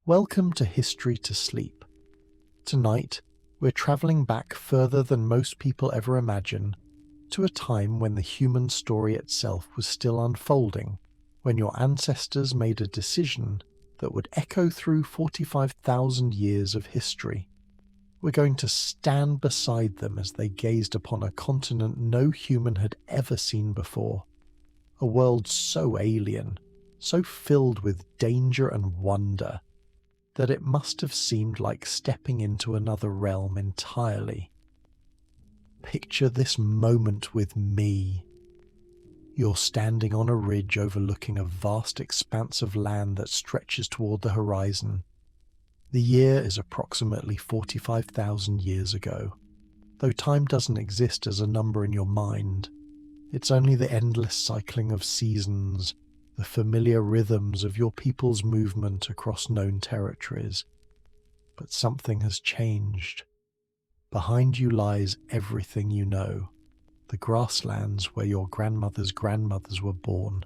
Welcome to History to Sleep. Tonight, we're travelling back further than most people ever imagine, to a time when the human story itself was still unfolding, when your ancestors made a decision that would echo through 45,000 years of history. We're going to stand beside them as they gazed upon a continent no human had ever seen before, a world so alien, so filled with danger and wonder, that it must have seemed like stepping into another realm entirely. Picture this moment with me. You're standing on a ridge overlooking a vast expanse of land that stretches toward the horizon. The year is approximately 45,000 years ago. Though time doesn't exist as a number in your mind, it's only the endless cycling of seasons, the familiar rhythms of your people's movement across known territories. But something has changed. Behind you lies everything you know. The grasslands where your grandmother's grandmothers were born.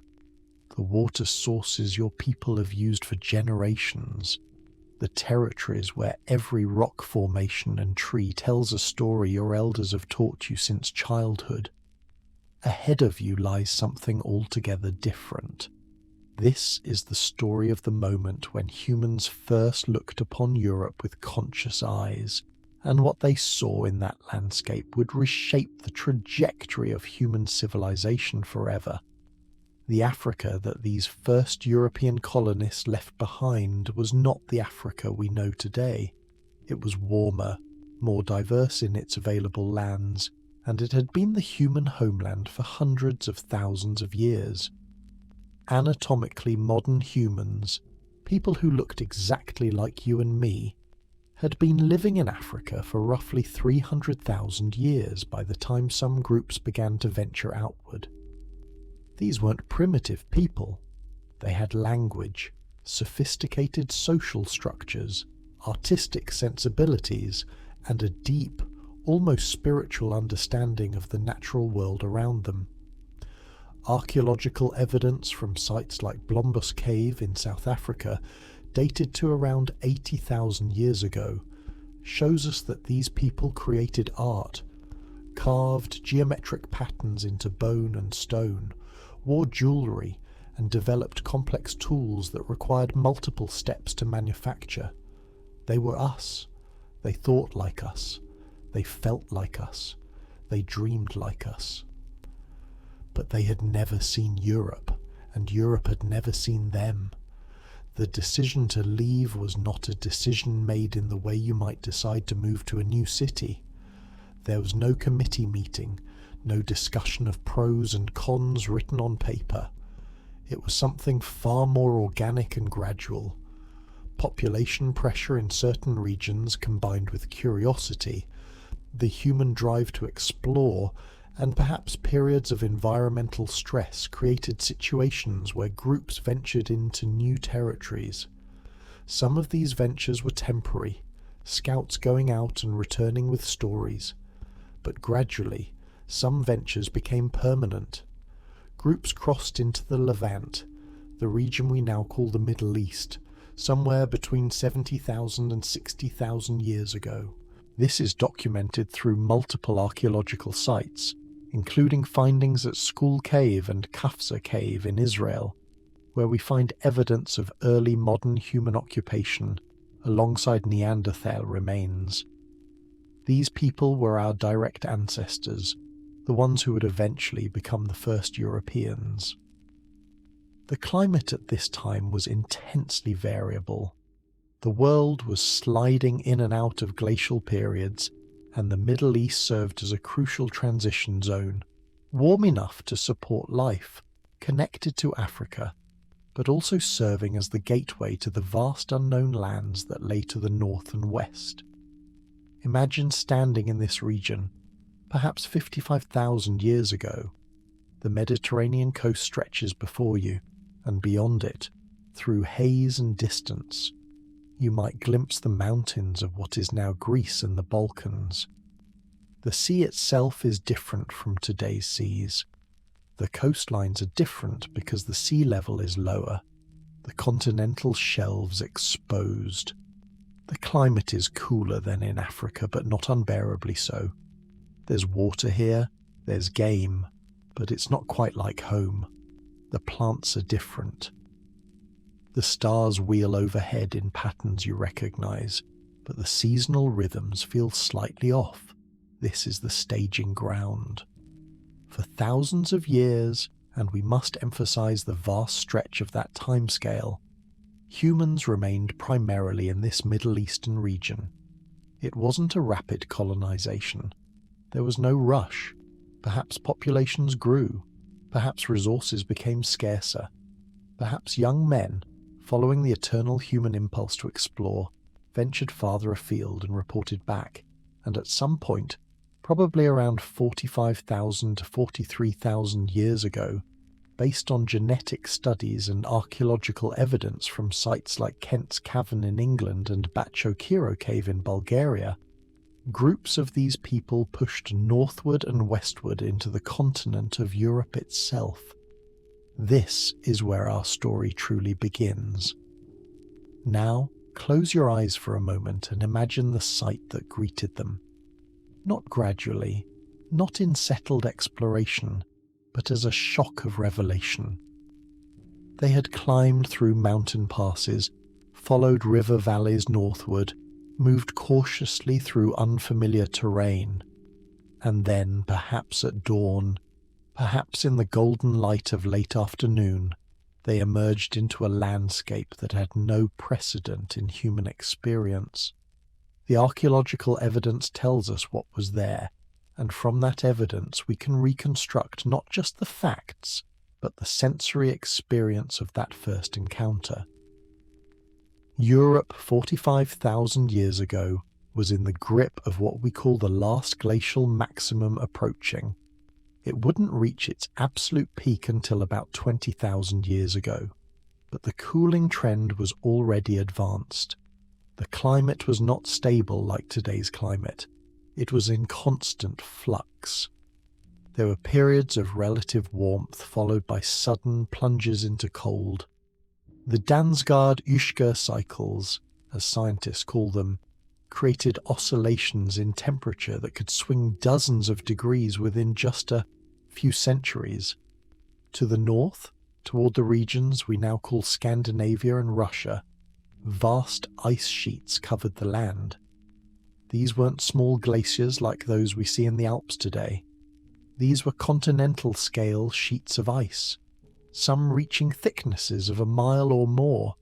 The water sources your people have used for generations. The territories where every rock formation and tree tells a story your elders have taught you since childhood. Ahead of you lies something altogether different. This is the story of the moment when humans first looked upon Europe with conscious eyes, and what they saw in that landscape would reshape the trajectory of human civilization forever. The Africa that these first European colonists left behind was not the Africa we know today. It was warmer, more diverse in its available lands, and it had been the human homeland for hundreds of thousands of years. Anatomically modern humans, people who looked exactly like you and me, had been living in Africa for roughly 300,000 years by the time some groups began to venture outward. These weren't primitive people. They had language, sophisticated social structures, artistic sensibilities, and a deep, almost spiritual understanding of the natural world around them. Archaeological evidence from sites like Blombos Cave in South Africa, dated to around 80,000 years ago, shows us that these people created art, carved geometric patterns into bone and stone, wore jewellery, and developed complex tools that required multiple steps to manufacture. They were us. They thought like us. They felt like us. They dreamed like us. But they had never seen Europe, and Europe had never seen them. The decision to leave was not a decision made in the way you might decide to move to a new city. There was no committee meeting, no discussion of pros and cons written on paper. It was something far more organic and gradual. Population pressure in certain regions combined with curiosity, the human drive to explore, and perhaps periods of environmental stress created situations where groups ventured into new territories. Some of these ventures were temporary, scouts going out and returning with stories. But gradually, some ventures became permanent. Groups crossed into the Levant, the region we now call the Middle East, somewhere between 70,000 and 60,000 years ago. This is documented through multiple archaeological sites, including findings at Skull Cave and Kafsa Cave in Israel, where we find evidence of early modern human occupation alongside Neanderthal remains. These people were our direct ancestors, the ones who would eventually become the first Europeans. The climate at this time was intensely variable. The world was sliding in and out of glacial periods, and the Middle East served as a crucial transition zone, warm enough to support life, connected to Africa, but also serving as the gateway to the vast unknown lands that lay to the north and west. Imagine standing in this region, perhaps 55,000 years ago. The Mediterranean coast stretches before you, and beyond it, through haze and distance, you might glimpse the mountains of what is now Greece and the Balkans. The sea itself is different from today's seas. The coastlines are different because the sea level is lower. the continental shelves exposed. The climate is cooler than in Africa, but not unbearably so. There's water here, there's game, but it's not quite like home. The plants are different. The stars wheel overhead in patterns you recognize, but the seasonal rhythms feel slightly off. This is the staging ground. For thousands of years, and we must emphasize the vast stretch of that timescale, humans remained primarily in this Middle Eastern region. It wasn't a rapid colonization. There was no rush. Perhaps populations grew. Perhaps resources became scarcer. Perhaps young men, following the eternal human impulse to explore, ventured farther afield and reported back, and at some point, probably around 45,000 to 43,000 years ago, based on genetic studies and archaeological evidence from sites like Kent's Cavern in England and Bachokiro Cave in Bulgaria, groups of these people pushed northward and westward into the continent of Europe itself. This is where our story truly begins. Now, close your eyes for a moment and imagine the sight that greeted them. Not gradually, not in settled exploration, but as a shock of revelation. They had climbed through mountain passes, followed river valleys northward, moved cautiously through unfamiliar terrain, and then, perhaps at dawn, perhaps in the golden light of late afternoon, they emerged into a landscape that had no precedent in human experience. The archaeological evidence tells us what was there, and from that evidence we can reconstruct not just the facts, but the sensory experience of that first encounter. Europe 45,000 years ago was in the grip of what we call the last glacial maximum approaching. It wouldn't reach its absolute peak until about 20,000 years ago, but the cooling trend was already advanced. The climate was not stable like today's climate. It was in constant flux. There were periods of relative warmth followed by sudden plunges into cold. The Dansgaard-Oeschger cycles, as scientists call them, created oscillations in temperature that could swing dozens of degrees within just a few centuries. To the north, toward the regions we now call Scandinavia and Russia, vast ice sheets covered the land. These weren't small glaciers like those we see in the Alps today. These were continental-scale sheets of ice, some reaching thicknesses of a mile or more.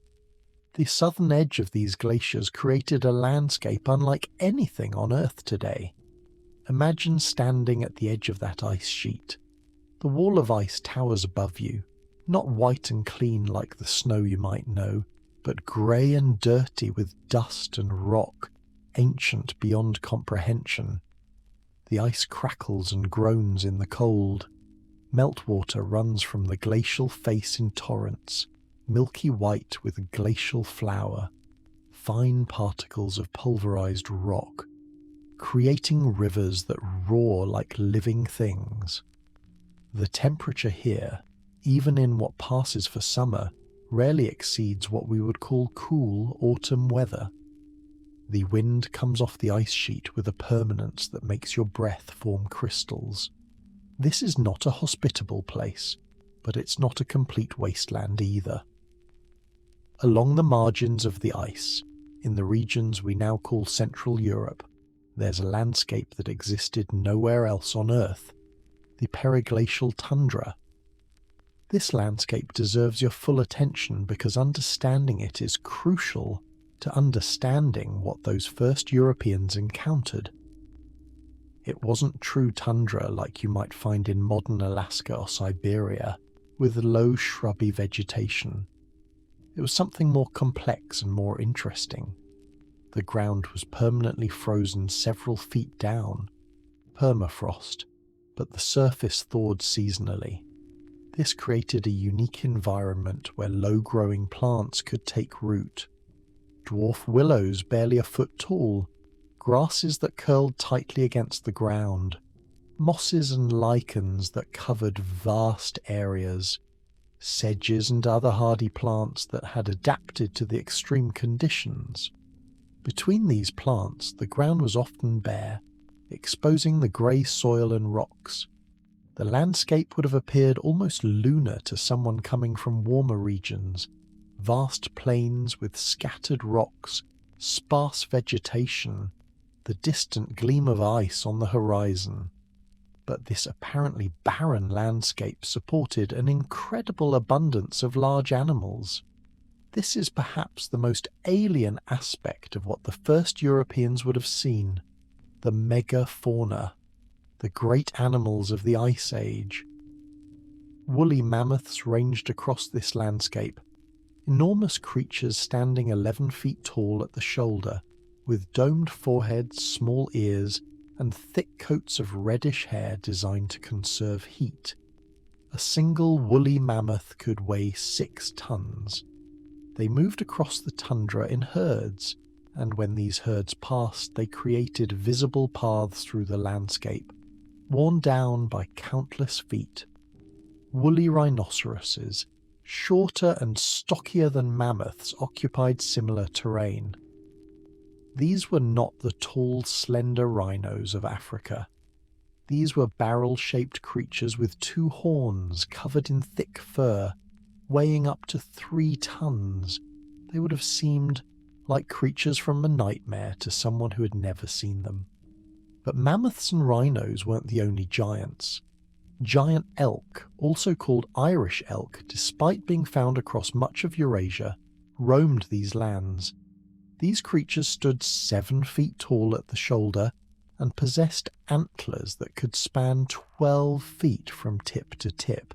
The southern edge of these glaciers created a landscape unlike anything on Earth today. Imagine standing at the edge of that ice sheet. The wall of ice towers above you, not white and clean like the snow you might know, but grey and dirty with dust and rock, ancient beyond comprehension. The ice crackles and groans in the cold. Meltwater runs from the glacial face in torrents, milky white with glacial flour, fine particles of pulverized rock, creating rivers that roar like living things. The temperature here, even in what passes for summer, rarely exceeds what we would call cool autumn weather. The wind comes off the ice sheet with a permanence that makes your breath form crystals. This is not a hospitable place, but it's not a complete wasteland either. Along the margins of the ice, in the regions we now call Central Europe, there's a landscape that existed nowhere else on Earth, the periglacial tundra. This landscape deserves your full attention because understanding it is crucial to understanding what those first Europeans encountered. It wasn't true tundra like you might find in modern Alaska or Siberia, with low shrubby vegetation. It was something more complex and more interesting. The ground was permanently frozen several feet down, permafrost, but the surface thawed seasonally. This created a unique environment where low-growing plants could take root. Dwarf willows barely a foot tall, grasses that curled tightly against the ground, mosses and lichens that covered vast areas, sedges and other hardy plants that had adapted to the extreme conditions. Between these plants, the ground was often bare, exposing the grey soil and rocks. The landscape would have appeared almost lunar to someone coming from warmer regions, vast plains with scattered rocks, sparse vegetation, the distant gleam of ice on the horizon. But this apparently barren landscape supported an incredible abundance of large animals. This is perhaps the most alien aspect of what the first Europeans would have seen, the megafauna, the great animals of the Ice Age. Woolly mammoths ranged across this landscape, enormous creatures standing 11 feet tall at the shoulder, with domed foreheads, small ears, and thick coats of reddish hair designed to conserve heat. A single woolly mammoth could weigh 6 tons. They moved across the tundra in herds, and when these herds passed, they created visible paths through the landscape, worn down by countless feet. Woolly rhinoceroses, shorter and stockier than mammoths, occupied similar terrain. These were not the tall, slender rhinos of Africa. These were barrel-shaped creatures with 2 horns covered in thick fur, weighing up to 3 tons. They would have seemed like creatures from a nightmare to someone who had never seen them. But mammoths and rhinos weren't the only giants. Giant elk, also called Irish elk, despite being found across much of Eurasia, roamed these lands. These creatures stood 7 feet tall at the shoulder and possessed antlers that could span 12 feet from tip to tip.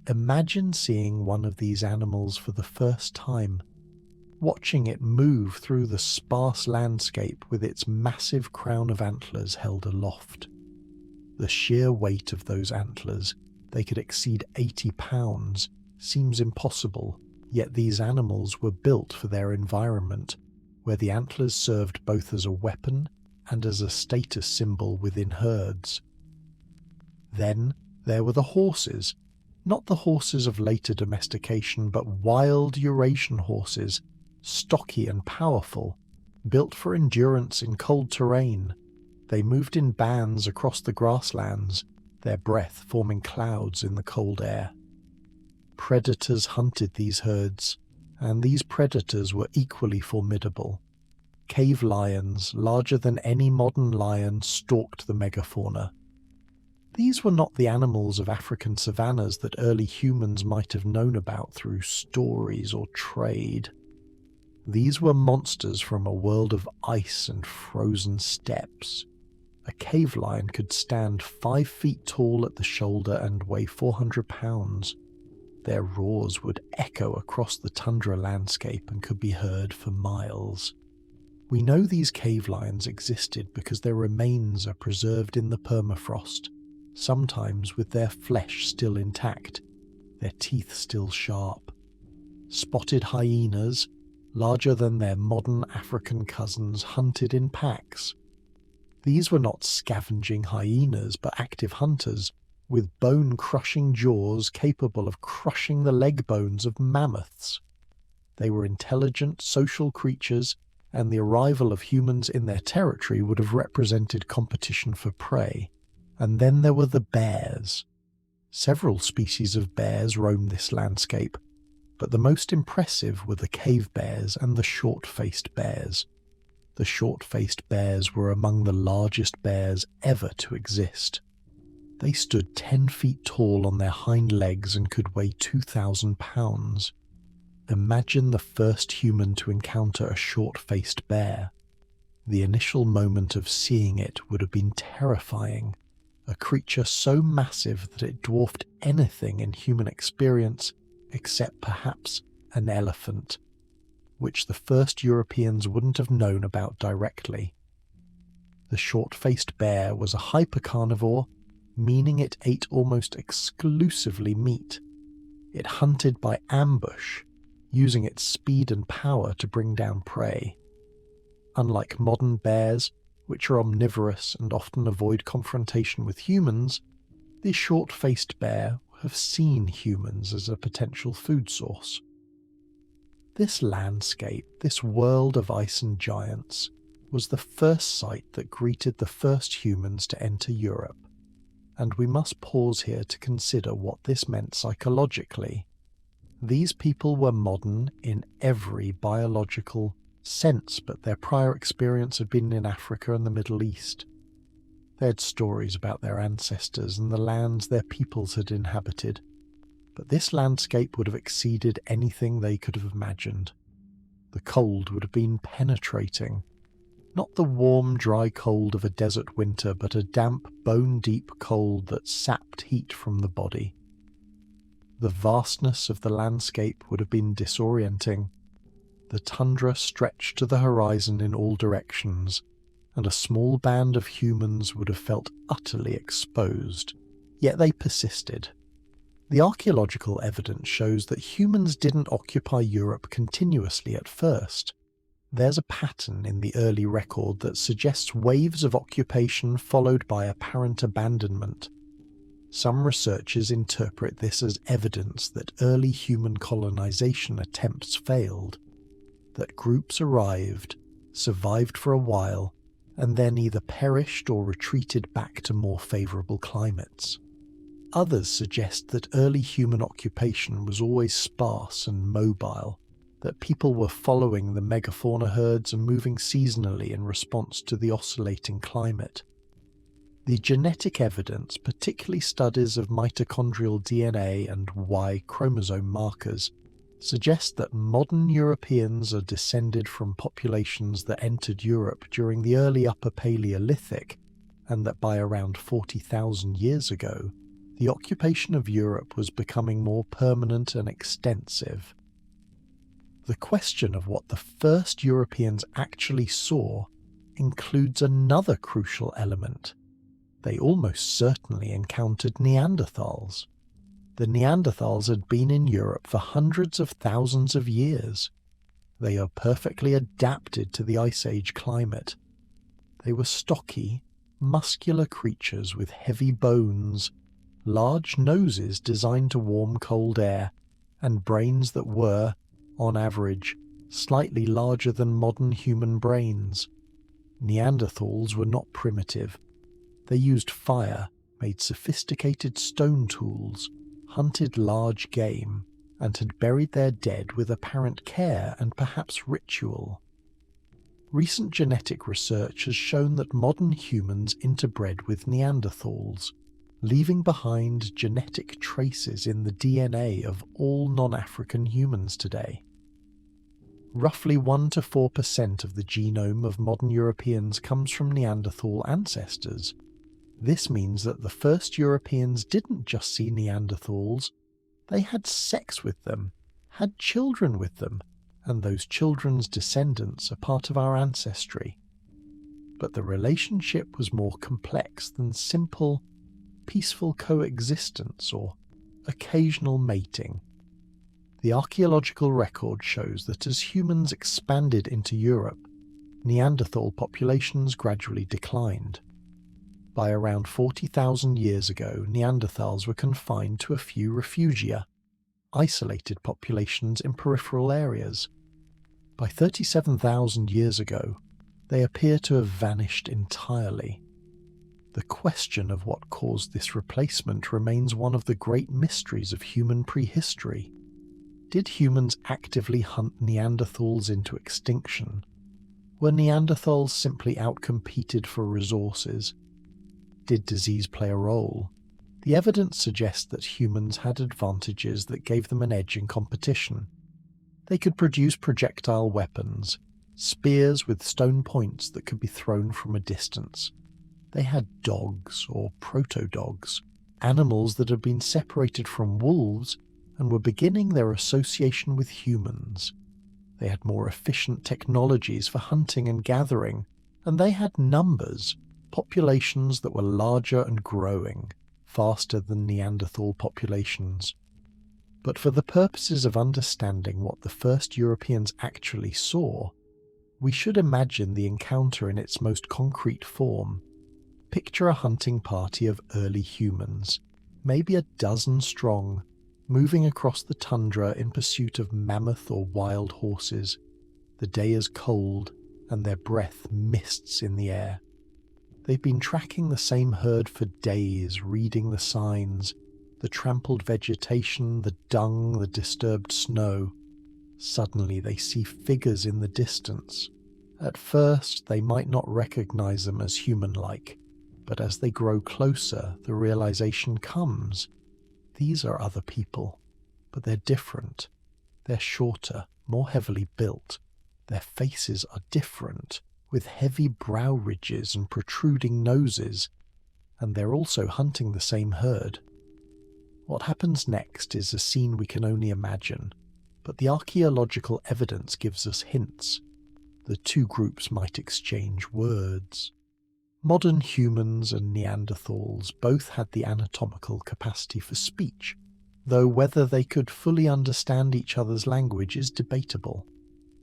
Imagine seeing one of these animals for the first time, watching it move through the sparse landscape with its massive crown of antlers held aloft. The sheer weight of those antlers, they could exceed 80 pounds, seems impossible, yet these animals were built for their environment, where the antlers served both as a weapon and as a status symbol within herds. Then there were the horses, not the horses of later domestication, but wild Eurasian horses, stocky and powerful, built for endurance in cold terrain. They moved in bands across the grasslands, their breath forming clouds in the cold air. Predators hunted these herds, and these predators were equally formidable. Cave lions, larger than any modern lion, stalked the megafauna. These were not the animals of African savannas that early humans might have known about through stories or trade. These were monsters from a world of ice and frozen steppes. A cave lion could stand 5 feet tall at the shoulder and weigh 400 pounds. Their roars would echo across the tundra landscape and could be heard for miles. We know these cave lions existed because their remains are preserved in the permafrost, sometimes with their flesh still intact, their teeth still sharp. Spotted hyenas, larger than their modern African cousins, hunted in packs. These were not scavenging hyenas, but active hunters, with bone-crushing jaws capable of crushing the leg bones of mammoths. They were intelligent, social creatures, and the arrival of humans in their territory would have represented competition for prey. And then there were the bears. Several species of bears roamed this landscape, but the most impressive were the cave bears and the short-faced bears. The short-faced bears were among the largest bears ever to exist. They stood 10 feet tall on their hind legs and could weigh 2,000 pounds. Imagine the first human to encounter a short-faced bear. The initial moment of seeing it would have been terrifying. A creature so massive that it dwarfed anything in human experience except perhaps an elephant, which the first Europeans wouldn't have known about directly. The short-faced bear was a hypercarnivore, meaning it ate almost exclusively meat. It hunted by ambush, using its speed and power to bring down prey. Unlike modern bears, which are omnivorous and often avoid confrontation with humans, this short-faced bear have seen humans as a potential food source. This landscape, this world of ice and giants, was the first sight that greeted the first humans to enter Europe, and we must pause here to consider what this meant psychologically. These people were modern in every biological sense, but their prior experience had been in Africa and the Middle East. They had stories about their ancestors and the lands their peoples had inhabited, but this landscape would have exceeded anything they could have imagined. The cold would have been penetrating. Not the warm, dry cold of a desert winter, but a damp, bone-deep cold that sapped heat from the body. The vastness of the landscape would have been disorienting. The tundra stretched to the horizon in all directions, and a small band of humans would have felt utterly exposed. Yet they persisted. The archaeological evidence shows that humans didn't occupy Europe continuously at first. There's a pattern in the early record that suggests waves of occupation followed by apparent abandonment. Some researchers interpret this as evidence that early human colonization attempts failed, that groups arrived, survived for a while, and then either perished or retreated back to more favourable climates. Others suggest that early human occupation was always sparse and mobile, that people were following the megafauna herds and moving seasonally in response to the oscillating climate. The genetic evidence, particularly studies of mitochondrial DNA and Y chromosome markers, suggests that modern Europeans are descended from populations that entered Europe during the early Upper Paleolithic, and that by around 40,000 years ago, the occupation of Europe was becoming more permanent and extensive. The question of what the first Europeans actually saw includes another crucial element. They almost certainly encountered Neanderthals. The Neanderthals had been in Europe for hundreds of thousands of years. They are perfectly adapted to the Ice Age climate. They were stocky, muscular creatures with heavy bones, large noses designed to warm cold air, and brains that were, on average, slightly larger than modern human brains. Neanderthals were not primitive. They used fire, made sophisticated stone tools, hunted large game, and had buried their dead with apparent care and perhaps ritual. Recent genetic research has shown that modern humans interbred with Neanderthals, leaving behind genetic traces in the DNA of all non-African humans today. Roughly 1 to 4% of the genome of modern Europeans comes from Neanderthal ancestors. This means that the first Europeans didn't just see Neanderthals, they had sex with them, had children with them, and those children's descendants are part of our ancestry. But the relationship was more complex than simple, peaceful coexistence or occasional mating. The archaeological record shows that as humans expanded into Europe, Neanderthal populations gradually declined. By around 40,000 years ago, Neanderthals were confined to a few refugia, isolated populations in peripheral areas. By 37,000 years ago, they appear to have vanished entirely. The question of what caused this replacement remains one of the great mysteries of human prehistory. Did humans actively hunt Neanderthals into extinction? Were Neanderthals simply outcompeted for resources? Did disease play a role? The evidence suggests that humans had advantages that gave them an edge in competition. They could produce projectile weapons, spears with stone points that could be thrown from a distance. They had dogs or proto-dogs, animals that had been separated from wolves and were beginning their association with humans. They had more efficient technologies for hunting and gathering, and they had numbers, populations that were larger and growing, faster than Neanderthal populations. But for the purposes of understanding what the first Europeans actually saw, we should imagine the encounter in its most concrete form. Picture a hunting party of early humans. maybe a dozen strong, moving across the tundra in pursuit of mammoth or wild horses. The day is cold, and their breath mists in the air. They've been tracking the same herd for days, reading the signs, the trampled vegetation, the dung, the disturbed snow. Suddenly they see figures in the distance. At first, they might not recognize them as human-like, but as they grow closer, the realization comes. These are other people, but they're different. They're shorter, more heavily built. Their faces are different, with heavy brow ridges and protruding noses, and they're also hunting the same herd. What happens next is a scene we can only imagine, but the archaeological evidence gives us hints. The two groups might exchange words. Modern humans and Neanderthals both had the anatomical capacity for speech, though whether they could fully understand each other's language is debatable.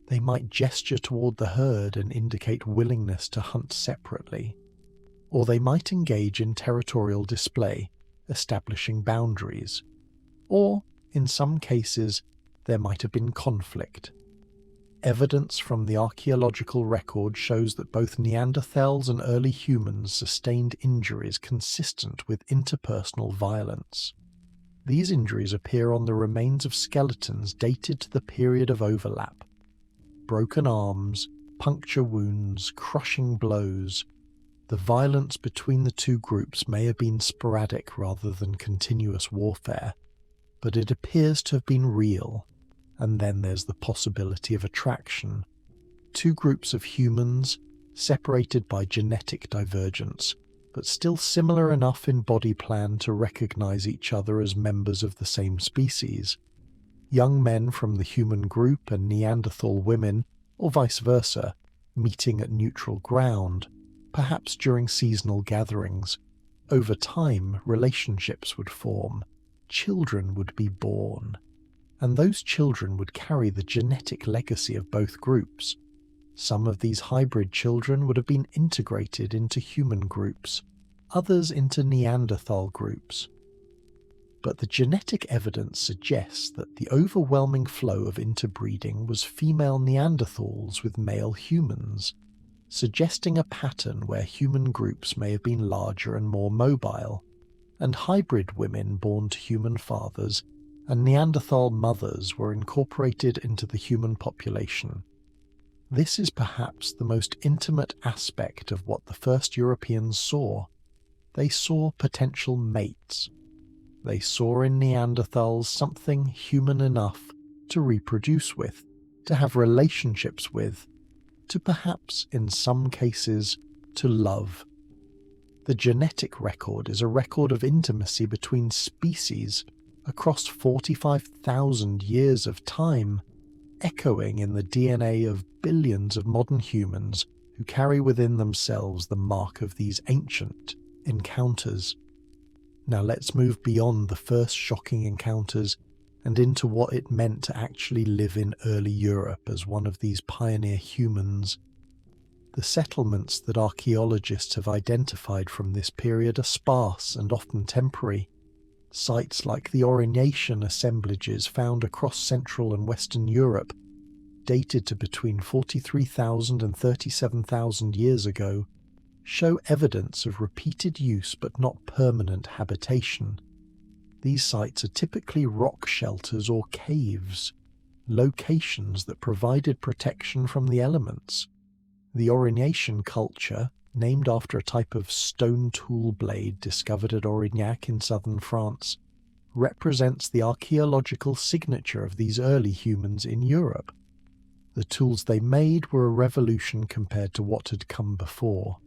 They might gesture toward the herd and indicate willingness to hunt separately, or they might engage in territorial display, establishing boundaries, or, in some cases, there might have been conflict. Evidence from the archaeological record shows that both Neanderthals and early humans sustained injuries consistent with interpersonal violence. These injuries appear on the remains of skeletons dated to the period of overlap. Broken arms, puncture wounds, crushing blows. The violence between the two groups may have been sporadic rather than continuous warfare, but it appears to have been real. And then there's the possibility of attraction. Two groups of humans, separated by genetic divergence, but still similar enough in body plan to recognize each other as members of the same species. Young men from the human group and Neanderthal women, or vice versa, meeting at neutral ground, perhaps during seasonal gatherings. Over time, relationships would form. Children would be born. And those children would carry the genetic legacy of both groups. Some of these hybrid children would have been integrated into human groups, others into Neanderthal groups. But the genetic evidence suggests that the overwhelming flow of interbreeding was female Neanderthals with male humans, suggesting a pattern where human groups may have been larger and more mobile, and hybrid women born to human fathers and Neanderthal mothers were incorporated into the human population. This is perhaps the most intimate aspect of what the first Europeans saw. They saw potential mates. They saw in Neanderthals something human enough to reproduce with, to have relationships with, to perhaps, in some cases, to love. The genetic record is a record of intimacy between species across 45,000 years of time, echoing in the DNA of billions of modern humans who carry within themselves the mark of these ancient encounters. Now let's move beyond the first shocking encounters and into what it meant to actually live in early Europe as one of these pioneer humans. The settlements that archaeologists have identified from this period are sparse and often temporary. Sites like the Aurignacian assemblages found across Central and Western Europe, dated to between 43,000 and 37,000 years ago, show evidence of repeated use but not permanent habitation. These sites are typically rock shelters or caves, locations that provided protection from the elements. The Aurignacian culture, named after a type of stone tool blade discovered at Aurignac in southern France, represents the archaeological signature of these early humans in Europe. The tools they made were a revolution compared to what had come before.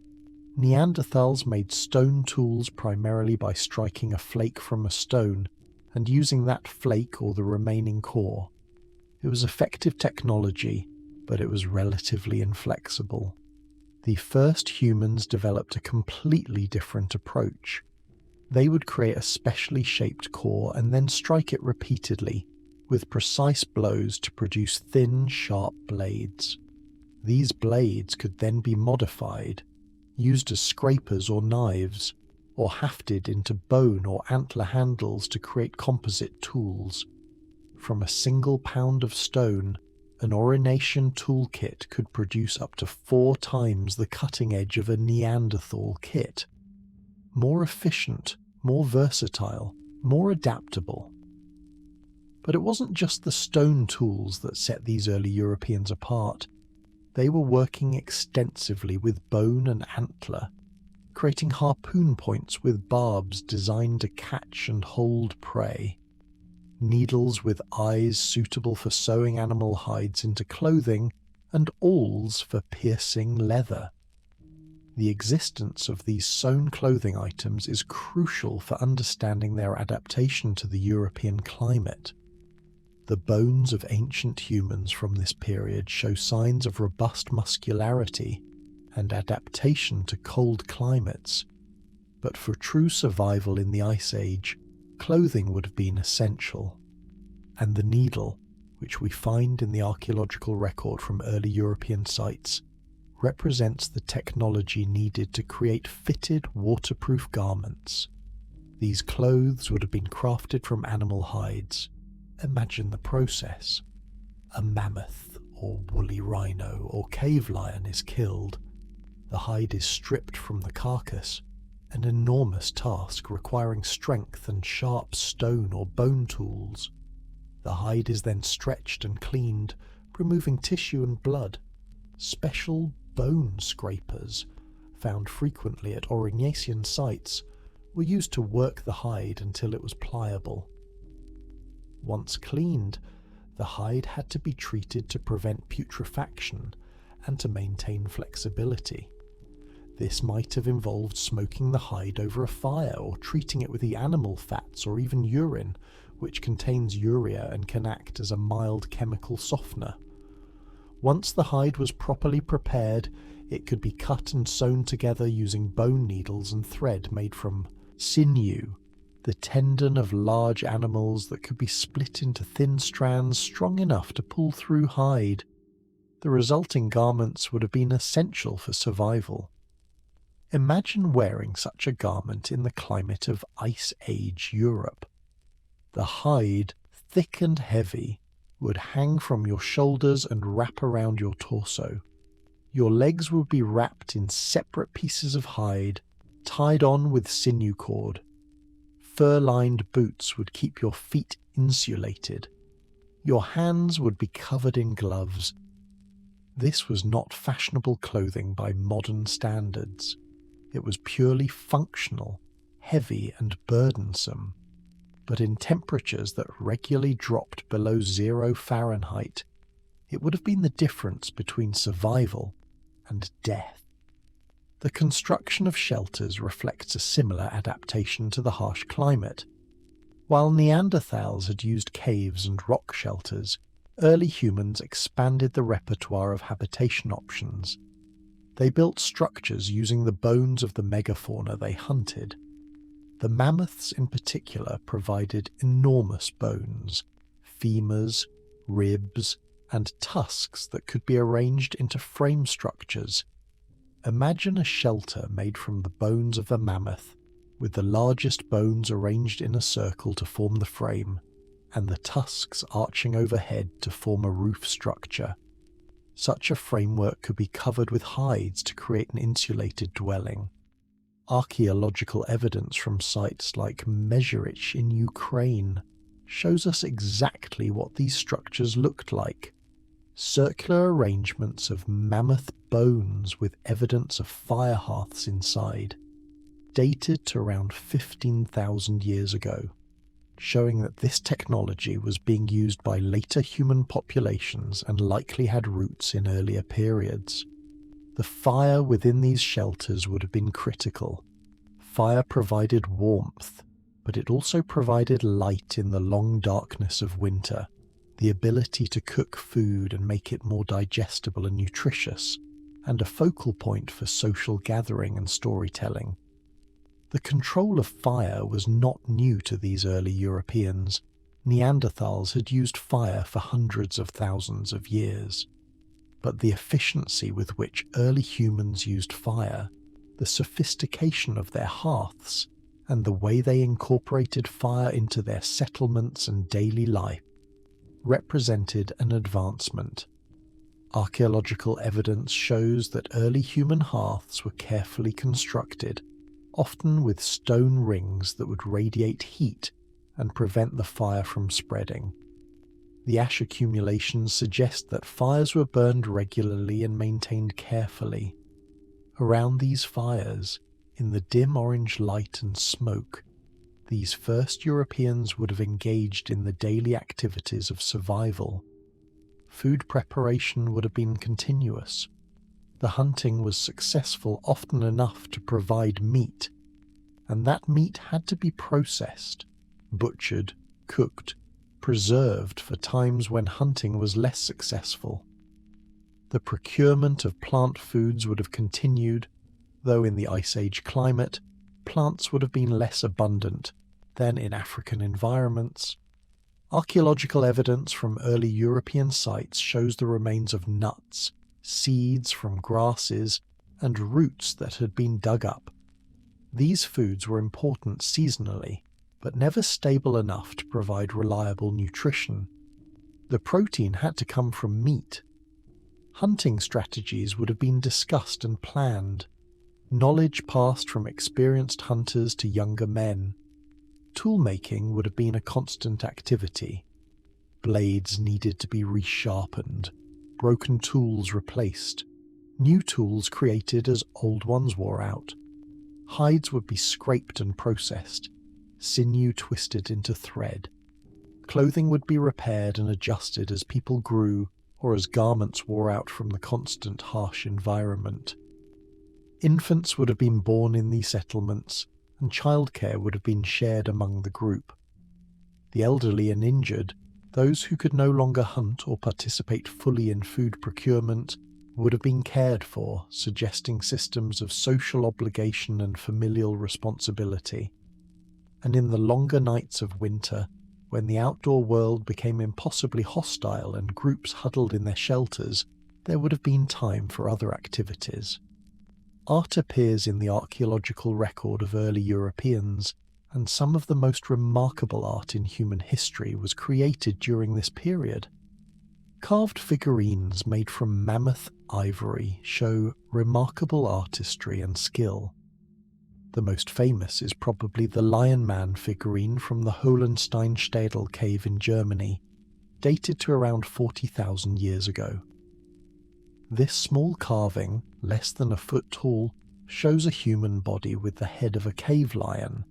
Neanderthals made stone tools primarily by striking a flake from a stone and using that flake or the remaining core. It was effective technology, but it was relatively inflexible. The first humans developed a completely different approach. They would create a specially shaped core and then strike it repeatedly, with precise blows to produce thin, sharp blades. These blades could then be modified, used as scrapers or knives, or hafted into bone or antler handles to create composite tools. From a single pound of stone, an orination toolkit could produce up to 4 times the cutting edge of a Neanderthal kit. More efficient, more versatile, more adaptable. But it wasn't just the stone tools that set these early Europeans apart. They were working extensively with bone and antler, creating harpoon points with barbs designed to catch and hold prey, needles with eyes suitable for sewing animal hides into clothing, and awls for piercing leather. The existence of these sewn clothing items is crucial for understanding their adaptation to the European climate. The bones of ancient humans from this period show signs of robust muscularity and adaptation to cold climates, but for true survival in the Ice Age, clothing would have been essential, and the needle, which we find in the archaeological record from early European sites, represents the technology needed to create fitted, waterproof garments. These clothes would have been crafted from animal hides. Imagine the process. A mammoth or woolly rhino or cave lion is killed. The hide is stripped from the carcass, an enormous task requiring strength and sharp stone or bone tools. The hide is then stretched and cleaned, removing tissue and blood. Special bone scrapers, found frequently at Aurignacian sites, were used to work the hide until it was pliable. Once cleaned, the hide had to be treated to prevent putrefaction and to maintain flexibility. This might have involved smoking the hide over a fire or treating it with the animal fats or even urine, which contains urea and can act as a mild chemical softener. Once the hide was properly prepared, it could be cut and sewn together using bone needles and thread made from sinew, the tendon of large animals that could be split into thin strands strong enough to pull through hide. The resulting garments would have been essential for survival. Imagine wearing such a garment in the climate of Ice Age Europe. The hide, thick and heavy, would hang from your shoulders and wrap around your torso. Your legs would be wrapped in separate pieces of hide, tied on with sinew cord. Fur-lined boots would keep your feet insulated. Your hands would be covered in gloves. This was not fashionable clothing by modern standards. It was purely functional, heavy and burdensome. But in temperatures that regularly dropped below 0 Fahrenheit, it would have been the difference between survival and death. The construction of shelters reflects a similar adaptation to the harsh climate. While Neanderthals had used caves and rock shelters, early humans expanded the repertoire of habitation options. They built structures using the bones of the megafauna they hunted. The mammoths in particular provided enormous bones, femurs, ribs, and tusks that could be arranged into frame structures. Imagine a shelter made from the bones of a mammoth, with the largest bones arranged in a circle to form the frame, and the tusks arching overhead to form a roof structure. Such a framework could be covered with hides to create an insulated dwelling. Archaeological evidence from sites like Mezhyrich in Ukraine shows us exactly what these structures looked like. Circular arrangements of mammoth bones with evidence of fire hearths inside, dated to around 15,000 years ago, showing that this technology was being used by later human populations and likely had roots in earlier periods. The fire within these shelters would have been critical. Fire provided warmth, but it also provided light in the long darkness of winter, the ability to cook food and make it more digestible and nutritious, and a focal point for social gathering and storytelling. The control of fire was not new to these early Europeans. Neanderthals had used fire for hundreds of thousands of years. But the efficiency with which early humans used fire the sophistication of their hearths, and the way they incorporated fire into their settlements and daily life represented an advancement. Archaeological evidence shows that early human hearths were carefully constructed, often with stone rings that would radiate heat and prevent the fire from spreading. The ash accumulations suggest that fires were burned regularly and maintained carefully. Around these fires, in the dim orange light and smoke, these first Europeans would have engaged in the daily activities of survival. Food preparation would have been continuous. The hunting was successful often enough to provide meat, and that meat had to be processed, butchered, cooked, preserved for times when hunting was less successful. The procurement of plant foods would have continued, though in the Ice Age climate, plants would have been less abundant than in African environments. Archaeological evidence from early European sites shows the remains of nuts, seeds from grasses, and roots that had been dug up. These foods were important seasonally, but never stable enough to provide reliable nutrition. The protein had to come from meat. Hunting strategies would have been discussed and planned. Knowledge passed from experienced hunters to younger men. Toolmaking would have been a constant activity. Blades needed to be resharpened, broken tools replaced, new tools created as old ones wore out. Hides would be scraped and processed, sinew twisted into thread. Clothing would be repaired and adjusted as people grew or as garments wore out from the constant harsh environment. Infants would have been born in these settlements, and childcare would have been shared among the group. The elderly and injured, those who could no longer hunt or participate fully in food procurement, would have been cared for, suggesting systems of social obligation and familial responsibility. And in the longer nights of winter, when the outdoor world became impossibly hostile and groups huddled in their shelters, there would have been time for other activities. Art appears in the archaeological record of early Europeans, and some of the most remarkable art in human history was created during this period. Carved figurines made from mammoth ivory show remarkable artistry and skill. The most famous is probably the Lion Man figurine from the Hohensteinstädel cave in Germany, dated to around 40,000 years ago. This small carving, less than a foot tall, shows a human body with the head of a cave lion.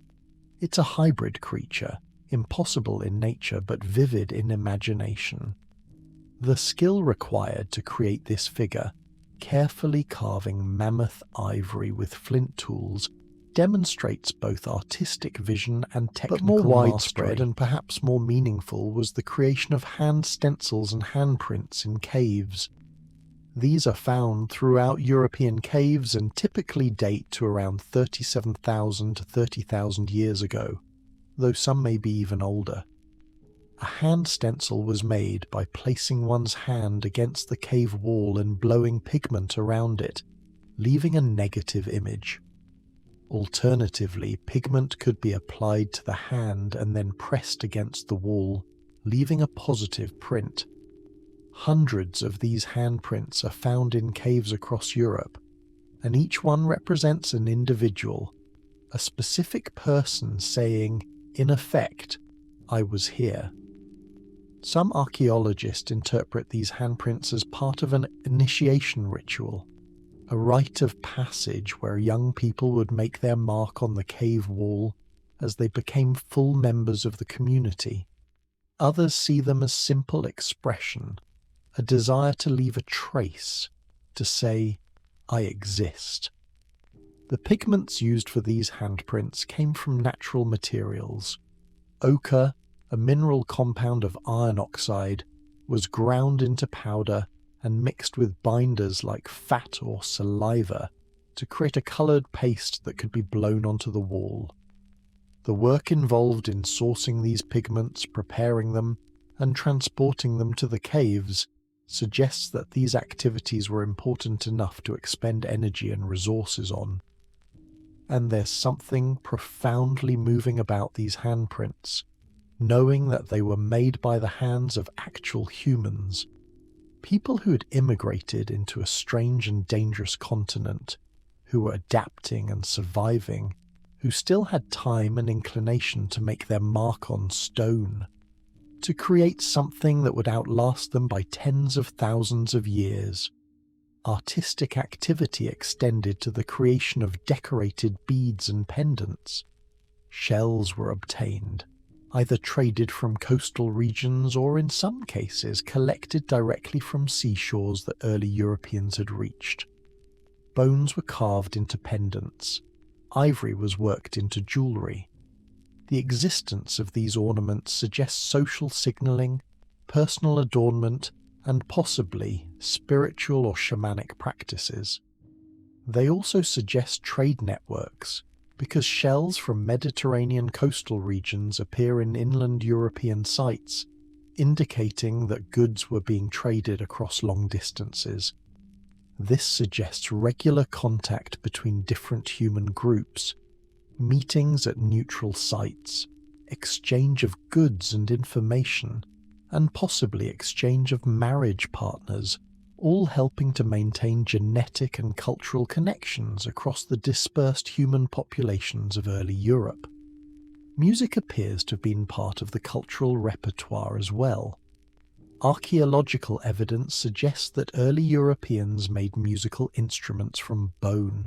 It's a hybrid creature, impossible in nature but vivid in imagination. The skill required to create this figure, carefully carving mammoth ivory with flint tools, demonstrates both artistic vision and technical mastery. But more widespread and perhaps more meaningful was the creation of hand stencils and handprints in caves. These are found throughout European caves and typically date to around 37,000 to 30,000 years ago, though some may be even older. A hand stencil was made by placing one's hand against the cave wall and blowing pigment around it, leaving a negative image. Alternatively, pigment could be applied to the hand and then pressed against the wall, leaving a positive print. Hundreds of these handprints are found in caves across Europe, and each one represents an individual, a specific person saying, in effect, "I was here." Some archaeologists interpret these handprints as part of an initiation ritual, a rite of passage where young people would make their mark on the cave wall as they became full members of the community. Others see them as simple expression, a desire to leave a trace, to say, "I exist." The pigments used for these handprints came from natural materials. Ochre, a mineral compound of iron oxide, was ground into powder and mixed with binders like fat or saliva to create a coloured paste that could be blown onto the wall. The work involved in sourcing these pigments, preparing them, and transporting them to the caves suggests that these activities were important enough to expend energy and resources on. And there's something profoundly moving about these handprints, knowing that they were made by the hands of actual humans, people who had immigrated into a strange and dangerous continent, who were adapting and surviving, who still had time and inclination to make their mark on stone, to create something that would outlast them by tens of thousands of years. Artistic activity extended to the creation of decorated beads and pendants. Shells were obtained, either traded from coastal regions or in some cases collected directly from seashores that early Europeans had reached. Bones were carved into pendants. Ivory was worked into jewellery. The existence of these ornaments suggests social signalling, personal adornment, and possibly spiritual or shamanic practices. They also suggest trade networks, because shells from Mediterranean coastal regions appear in inland European sites, indicating that goods were being traded across long distances. This suggests regular contact between different human groups, meetings at neutral sites, exchange of goods and information, and possibly exchange of marriage partners, all helping to maintain genetic and cultural connections across the dispersed human populations of early Europe. Music appears to have been part of the cultural repertoire as well. Archaeological evidence suggests that early Europeans made musical instruments from bone.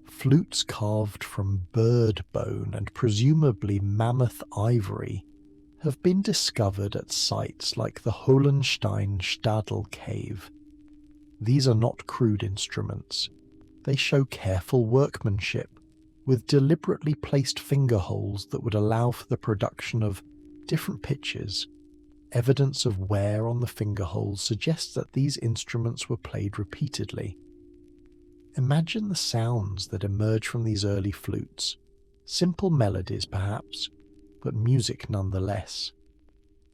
Flutes carved from bird bone and presumably mammoth ivory have been discovered at sites like the Hohlenstein Stadel cave. These are not crude instruments. They show careful workmanship, with deliberately placed finger holes that would allow for the production of different pitches. Evidence of wear on the finger holes suggests that these instruments were played repeatedly. Imagine the sounds that emerge from these early flutes. Simple melodies, perhaps, but music nonetheless.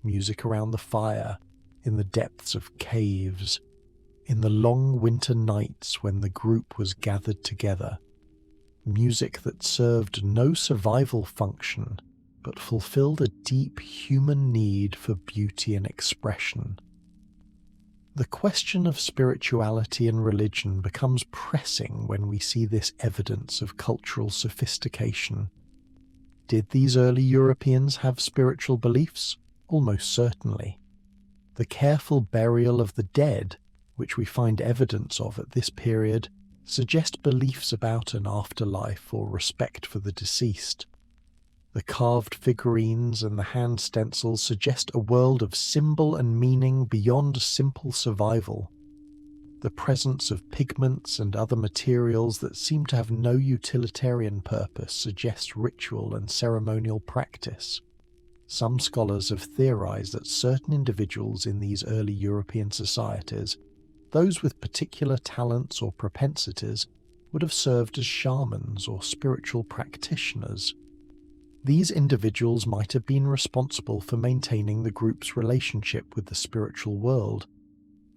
Music around the fire, in the depths of caves, in the long winter nights when the group was gathered together. Music that served no survival function, but fulfilled a deep human need for beauty and expression. The question of spirituality and religion becomes pressing when we see this evidence of cultural sophistication. Did these early Europeans have spiritual beliefs? Almost certainly. The careful burial of the dead, which we find evidence of at this period, suggest beliefs about an afterlife or respect for the deceased. The carved figurines and the hand stencils suggest a world of symbol and meaning beyond simple survival. The presence of pigments and other materials that seem to have no utilitarian purpose suggests ritual and ceremonial practice. Some scholars have theorized that certain individuals in these early European societies, those with particular talents or propensities, would have served as shamans or spiritual practitioners. These individuals might have been responsible for maintaining the group's relationship with the spiritual world,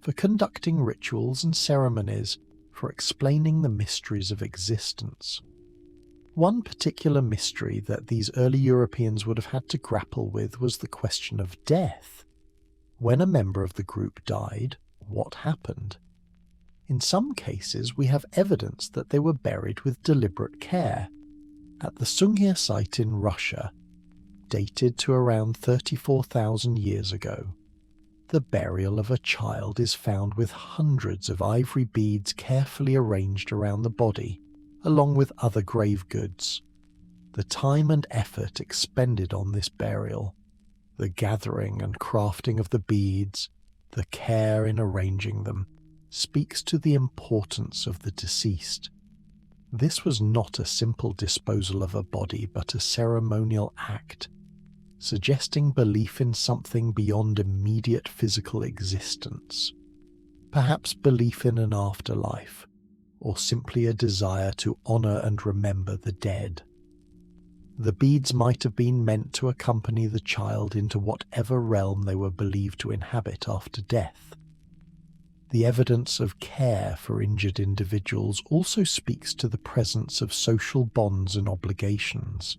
for conducting rituals and ceremonies, for explaining the mysteries of existence. One particular mystery that these early Europeans would have had to grapple with was the question of death. When a member of the group died, what happened? In some cases, we have evidence that they were buried with deliberate care. At the Sungir site in Russia, dated to around 34,000 years ago, the burial of a child is found with hundreds of ivory beads carefully arranged around the body, along with other grave goods. The time and effort expended on this burial, the gathering and crafting of the beads, the care in arranging them, speaks to the importance of the deceased. This was not a simple disposal of a body, but a ceremonial act, suggesting belief in something beyond immediate physical existence. Perhaps belief in an afterlife, or simply a desire to honor and remember the dead. The beads might have been meant to accompany the child into whatever realm they were believed to inhabit after death. The evidence of care for injured individuals also speaks to the presence of social bonds and obligations.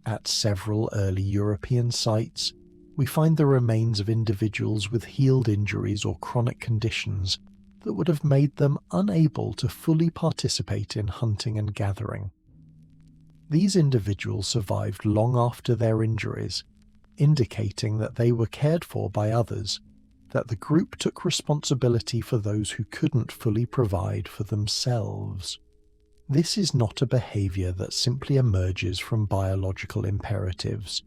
At several early European sites, we find the remains of individuals with healed injuries or chronic conditions that would have made them unable to fully participate in hunting and gathering. These individuals survived long after their injuries, indicating that they were cared for by others, that the group took responsibility for those who couldn't fully provide for themselves. This is not a behavior that simply emerges from biological imperatives.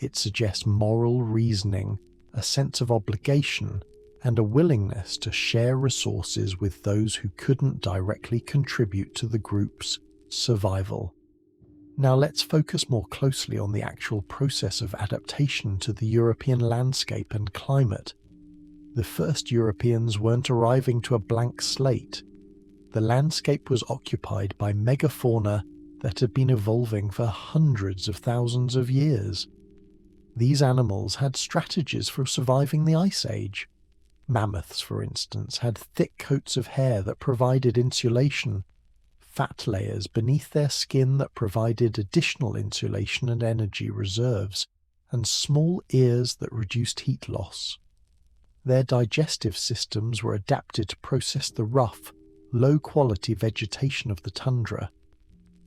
It suggests moral reasoning, a sense of obligation, and a willingness to share resources with those who couldn't directly contribute to the group's survival. Now let's focus more closely on the actual process of adaptation to the European landscape and climate. The first Europeans weren't arriving to a blank slate. The landscape was occupied by megafauna that had been evolving for hundreds of thousands of years. These animals had strategies for surviving the Ice Age. Mammoths, for instance, had thick coats of hair that provided insulation, fat layers beneath their skin that provided additional insulation and energy reserves, and small ears that reduced heat loss. Their digestive systems were adapted to process the rough, low-quality vegetation of the tundra.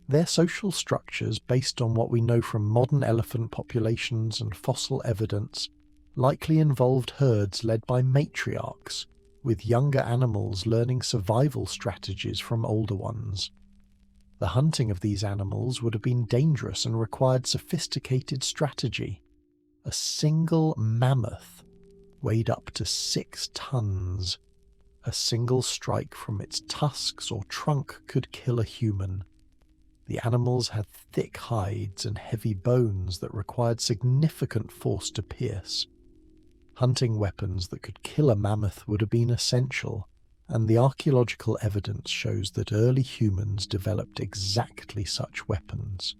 Their social structures, based on what we know from modern elephant populations and fossil evidence, likely involved herds led by matriarchs, with younger animals learning survival strategies from older ones. The hunting of these animals would have been dangerous and required sophisticated strategy. A single mammoth weighed up to 6 tons. A single strike from its tusks or trunk could kill a human. The animals had thick hides and heavy bones that required significant force to pierce. Hunting weapons that could kill a mammoth would have been essential, and the archaeological evidence shows that early humans developed exactly such weapons.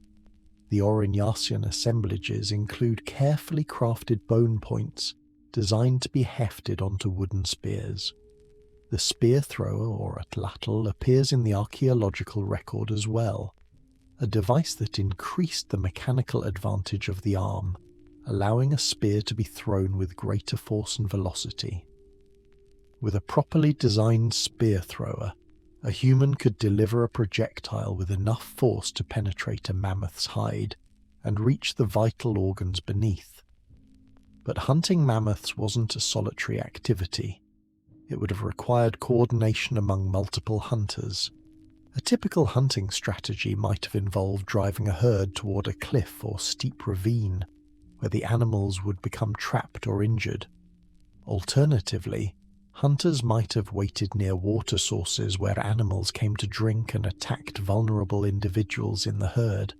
The Aurignacian assemblages include carefully crafted bone points designed to be hefted onto wooden spears. The spear thrower, or atlatl, appears in the archaeological record as well, a device that increased the mechanical advantage of the arm, allowing a spear to be thrown with greater force and velocity. With a properly designed spear thrower, a human could deliver a projectile with enough force to penetrate a mammoth's hide and reach the vital organs beneath. But hunting mammoths wasn't a solitary activity. It would have required coordination among multiple hunters. A typical hunting strategy might have involved driving a herd toward a cliff or steep ravine, where the animals would become trapped or injured. Alternatively, hunters might have waited near water sources where animals came to drink and attacked vulnerable individuals in the herd.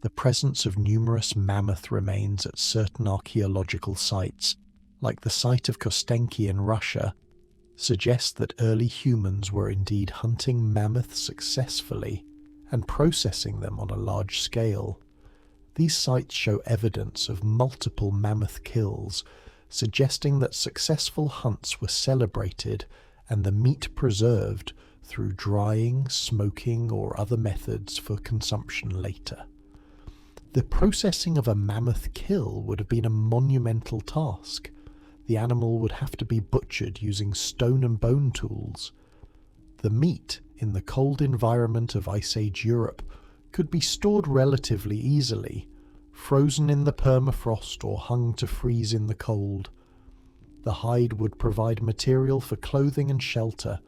The presence of numerous mammoth remains at certain archaeological sites, like the site of Kostenki in Russia, suggests that early humans were indeed hunting mammoths successfully and processing them on a large scale. These sites show evidence of multiple mammoth kills, suggesting that successful hunts were celebrated and the meat preserved through drying, smoking, or other methods for consumption later. The processing of a mammoth kill would have been a monumental task. The animal would have to be butchered using stone and bone tools. The meat, in the cold environment of Ice Age Europe, could be stored relatively easily, frozen in the permafrost or hung to freeze in the cold. The hide would provide material for clothing and shelter.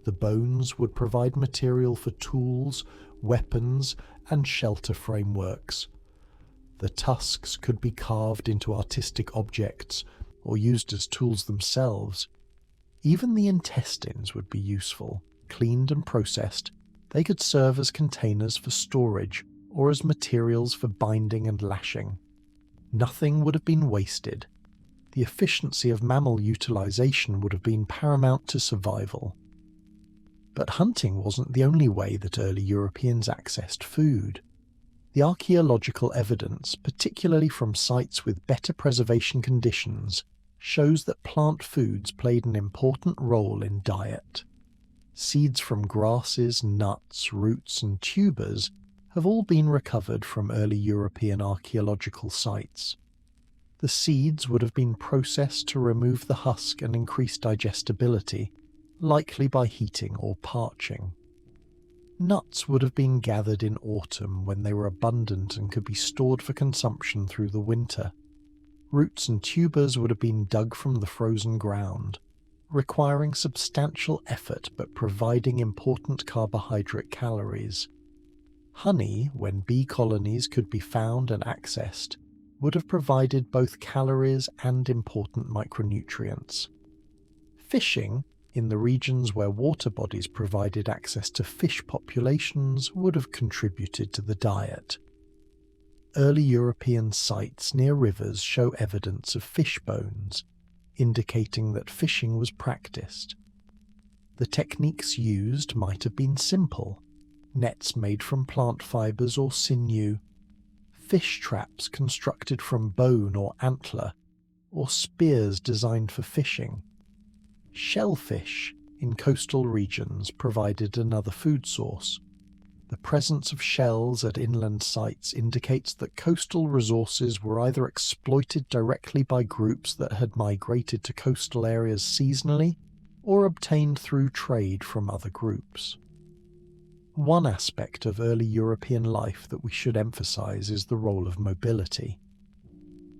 The bones would provide material for tools, weapons, and shelter frameworks. The tusks could be carved into artistic objects or used as tools themselves. Even the intestines would be useful. Cleaned and processed, they could serve as containers for storage or as materials for binding and lashing. Nothing would have been wasted. The efficiency of mammal utilization would have been paramount to survival. But hunting wasn't the only way that early Europeans accessed food. The archaeological evidence, particularly from sites with better preservation conditions, shows that plant foods played an important role in diet. Seeds from grasses, nuts, roots, and tubers have all been recovered from early European archaeological sites. The seeds would have been processed to remove the husk and increase digestibility, likely by heating or parching. Nuts would have been gathered in autumn when they were abundant and could be stored for consumption through the winter. Roots and tubers would have been dug from the frozen ground, requiring substantial effort but providing important carbohydrate calories. Honey, when bee colonies could be found and accessed, would have provided both calories and important micronutrients. Fishing, in the regions where water bodies provided access to fish populations, would have contributed to the diet. Early European sites near rivers show evidence of fish bones, indicating that fishing was practiced. The techniques used might have been simple: nets made from plant fibers or sinew, fish traps constructed from bone or antler, or spears designed for fishing. Shellfish in coastal regions provided another food source. The presence of shells at inland sites indicates that coastal resources were either exploited directly by groups that had migrated to coastal areas seasonally, or obtained through trade from other groups. One aspect of early European life that we should emphasize is the role of mobility.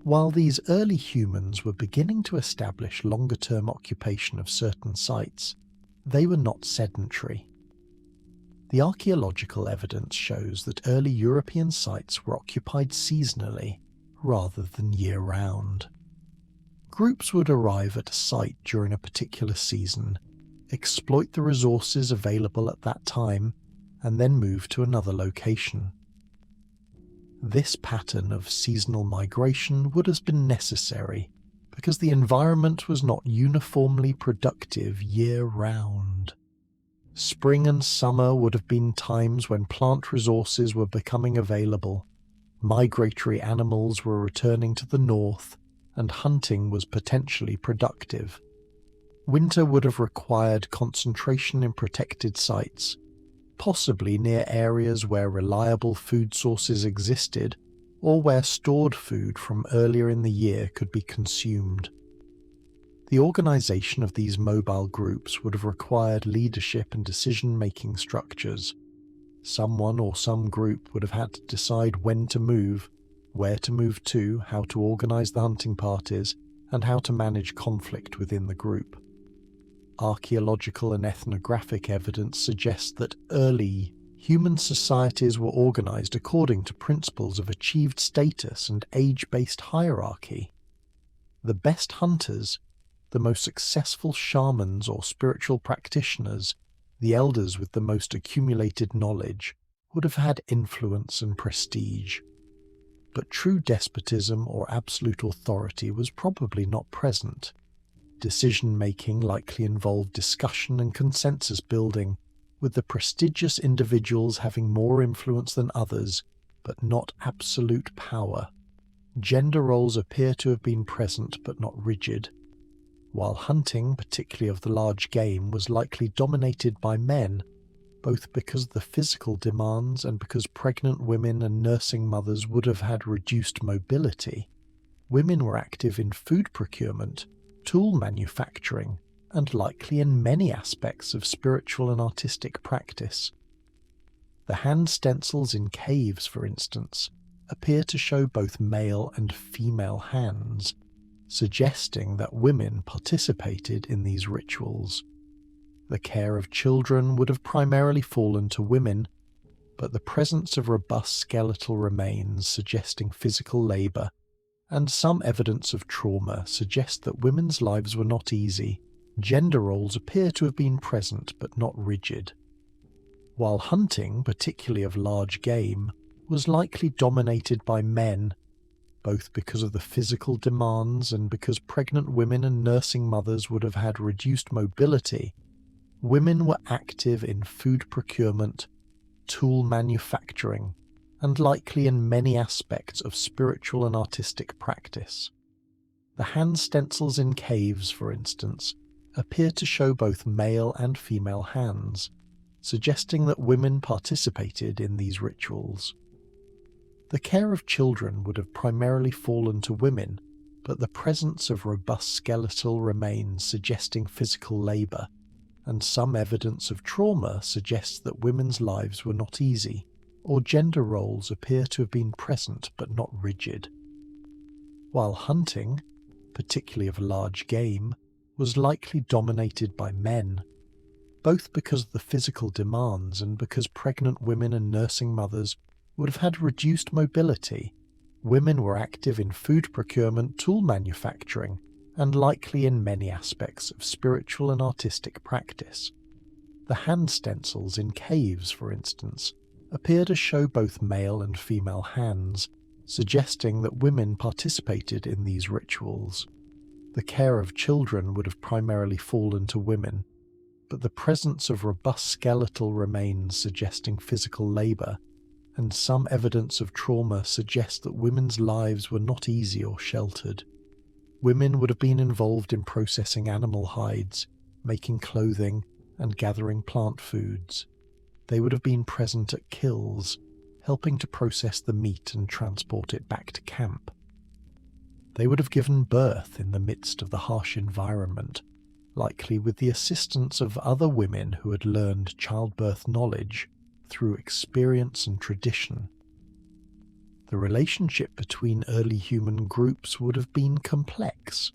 While these early humans were beginning to establish longer-term occupation of certain sites, they were not sedentary. The archaeological evidence shows that early European sites were occupied seasonally rather than year-round. Groups would arrive at a site during a particular season, exploit the resources available at that time, and then move to another location. This pattern of seasonal migration would have been necessary because the environment was not uniformly productive year-round. Spring and summer would have been times when plant resources were becoming available, migratory animals were returning to the north, and hunting was potentially productive. Winter would have required concentration in protected sites, possibly near areas where reliable food sources existed or where stored food from earlier in the year could be consumed. The organization of these mobile groups would have required leadership and decision-making structures. Someone or some group would have had to decide when to move, where to move to, how to organize the hunting parties, and how to manage conflict within the group. Archaeological and ethnographic evidence suggests that early human societies were organized according to principles of achieved status and age-based hierarchy. The best hunters, the most successful shamans or spiritual practitioners, the elders with the most accumulated knowledge, would have had influence and prestige. But true despotism or absolute authority was probably not present. Decision-making likely involved discussion and consensus building, with the prestigious individuals having more influence than others, but not absolute power. Gender roles appear to have been present but not rigid. While hunting, particularly of the large game, was likely dominated by men, both because of the physical demands and because pregnant women and nursing mothers would have had reduced mobility, women were active in food procurement, tool manufacturing, and likely in many aspects of spiritual and artistic practice. The hand stencils in caves, for instance, appear to show both male and female hands, suggesting that women participated in these rituals. The care of children would have primarily fallen to women, but the presence of robust skeletal remains suggesting physical labour and some evidence of trauma suggest that women's lives were not easy. Gender roles appear to have been present but not rigid. While hunting, particularly of large game, was likely dominated by men, both because of the physical demands and because pregnant women and nursing mothers would have had reduced mobility, women were active in food procurement, tool manufacturing, and likely in many aspects of spiritual and artistic practice. The hand stencils in caves, for instance, appear to show both male and female hands, suggesting that women participated in these rituals. The care of children would have primarily fallen to women, but the presence of robust skeletal remains suggesting physical labour, and some evidence of trauma suggests that women's lives were not easy, or gender roles appear to have been present but not rigid. While hunting, particularly of large game, was likely dominated by men, both because of the physical demands and because pregnant women and nursing mothers would have had reduced mobility. Women were active in food procurement, tool manufacturing, and likely in many aspects of spiritual and artistic practice. The hand stencils in caves, for instance, appear to show both male and female hands, suggesting that women participated in these rituals. The care of children would have primarily fallen to women, but the presence of robust skeletal remains suggesting physical labour, and some evidence of trauma suggests that women's lives were not easy or sheltered. Women would have been involved in processing animal hides, making clothing, and gathering plant foods. They would have been present at kills, helping to process the meat and transport it back to camp. They would have given birth in the midst of the harsh environment, likely with the assistance of other women who had learned childbirth knowledge through experience and tradition. The relationship between early human groups would have been complex.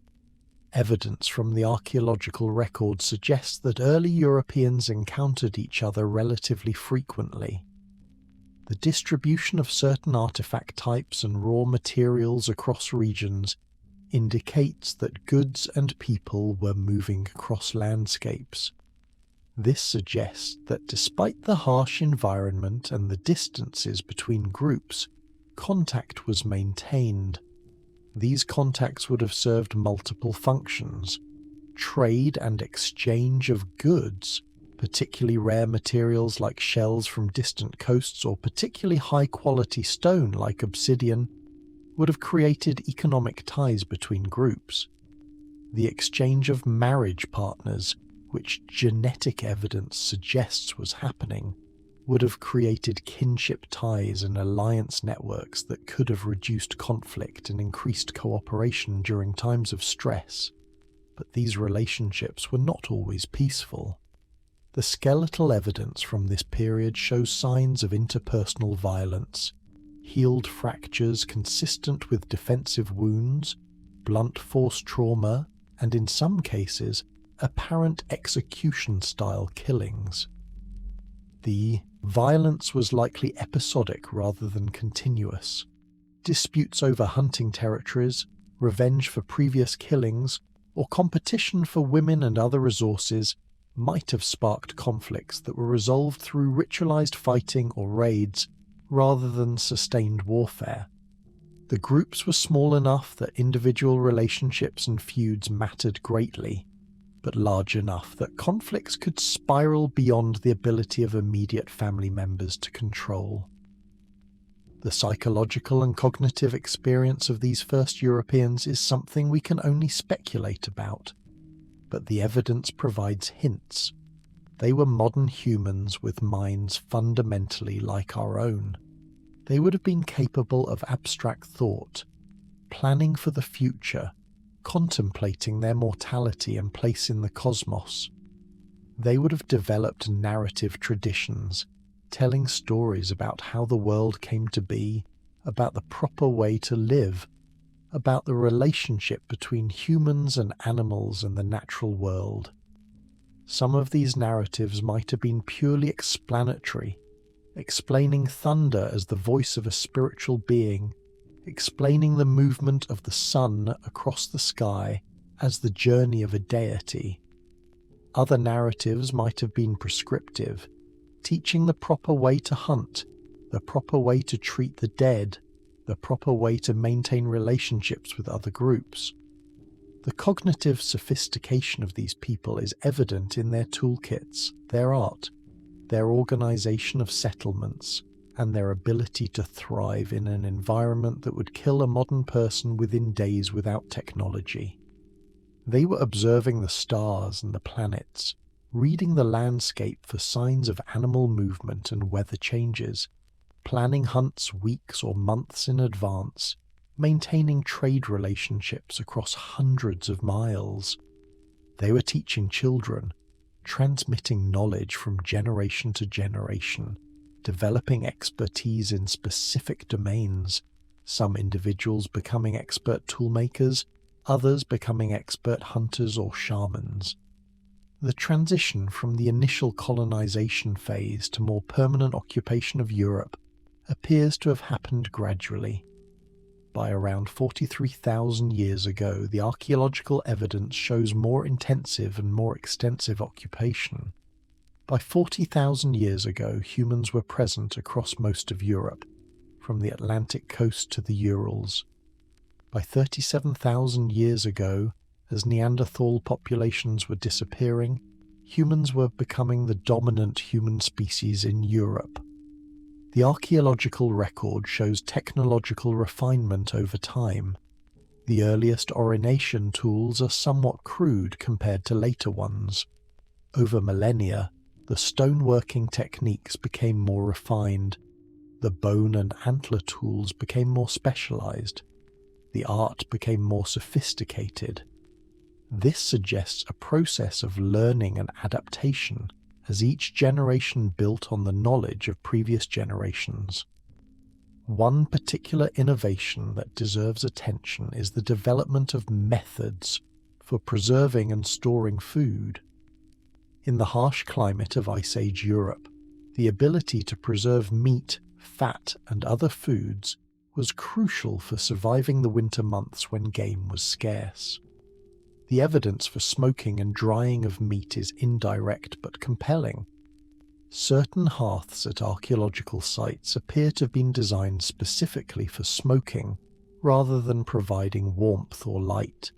Evidence from the archaeological record suggests that early Europeans encountered each other relatively frequently. The distribution of certain artifact types and raw materials across regions indicates that goods and people were moving across landscapes. This suggests that despite the harsh environment and the distances between groups, contact was maintained. These contacts would have served multiple functions: trade and exchange of goods, particularly rare materials like shells from distant coasts or particularly high-quality stone like obsidian, would have created economic ties between groups. The exchange of marriage partners, which genetic evidence suggests was happening, would have created kinship ties and alliance networks that could have reduced conflict and increased cooperation during times of stress. But these relationships were not always peaceful. The skeletal evidence from this period shows signs of interpersonal violence, healed fractures consistent with defensive wounds, blunt force trauma, and in some cases, apparent execution-style killings. The violence was likely episodic rather than continuous. Disputes over hunting territories, revenge for previous killings, or competition for women and other resources might have sparked conflicts that were resolved through ritualized fighting or raids rather than sustained warfare. The groups were small enough that individual relationships and feuds mattered greatly, but large enough that conflicts could spiral beyond the ability of immediate family members to control. The psychological and cognitive experience of these first Europeans is something we can only speculate about, but the evidence provides hints. They were modern humans with minds fundamentally like our own. They would have been capable of abstract thought, planning for the future, contemplating their mortality and place in the cosmos. They would have developed narrative traditions, telling stories about how the world came to be, about the proper way to live, about the relationship between humans and animals and the natural world. Some of these narratives might have been purely explanatory, explaining thunder as the voice of a spiritual being, explaining the movement of the sun across the sky as the journey of a deity. Other narratives might have been prescriptive, teaching the proper way to hunt, the proper way to treat the dead, the proper way to maintain relationships with other groups. The cognitive sophistication of these people is evident in their toolkits, their art, their organization of settlements, and their ability to thrive in an environment that would kill a modern person within days without technology. They were observing the stars and the planets, reading the landscape for signs of animal movement and weather changes, planning hunts weeks or months in advance, maintaining trade relationships across hundreds of miles. They were teaching children, transmitting knowledge from generation to generation, developing expertise in specific domains, some individuals becoming expert toolmakers, others becoming expert hunters or shamans. The transition from the initial colonization phase to more permanent occupation of Europe appears to have happened gradually. By around 43,000 years ago, the archaeological evidence shows more intensive and more extensive occupation. By 40,000 years ago, humans were present across most of Europe, from the Atlantic coast to the Urals. By 37,000 years ago, as Neanderthal populations were disappearing, humans were becoming the dominant human species in Europe. The archaeological record shows technological refinement over time. The earliest orination tools are somewhat crude compared to later ones. Over millennia, the stoneworking techniques became more refined. The bone and antler tools became more specialized. The art became more sophisticated. This suggests a process of learning and adaptation as each generation built on the knowledge of previous generations. One particular innovation that deserves attention is the development of methods for preserving and storing food. In the harsh climate of Ice Age Europe, the ability to preserve meat, fat, and other foods was crucial for surviving the winter months when game was scarce. The evidence for smoking and drying of meat is indirect but compelling. Certain hearths at archaeological sites appear to have been designed specifically for smoking rather than providing warmth or light.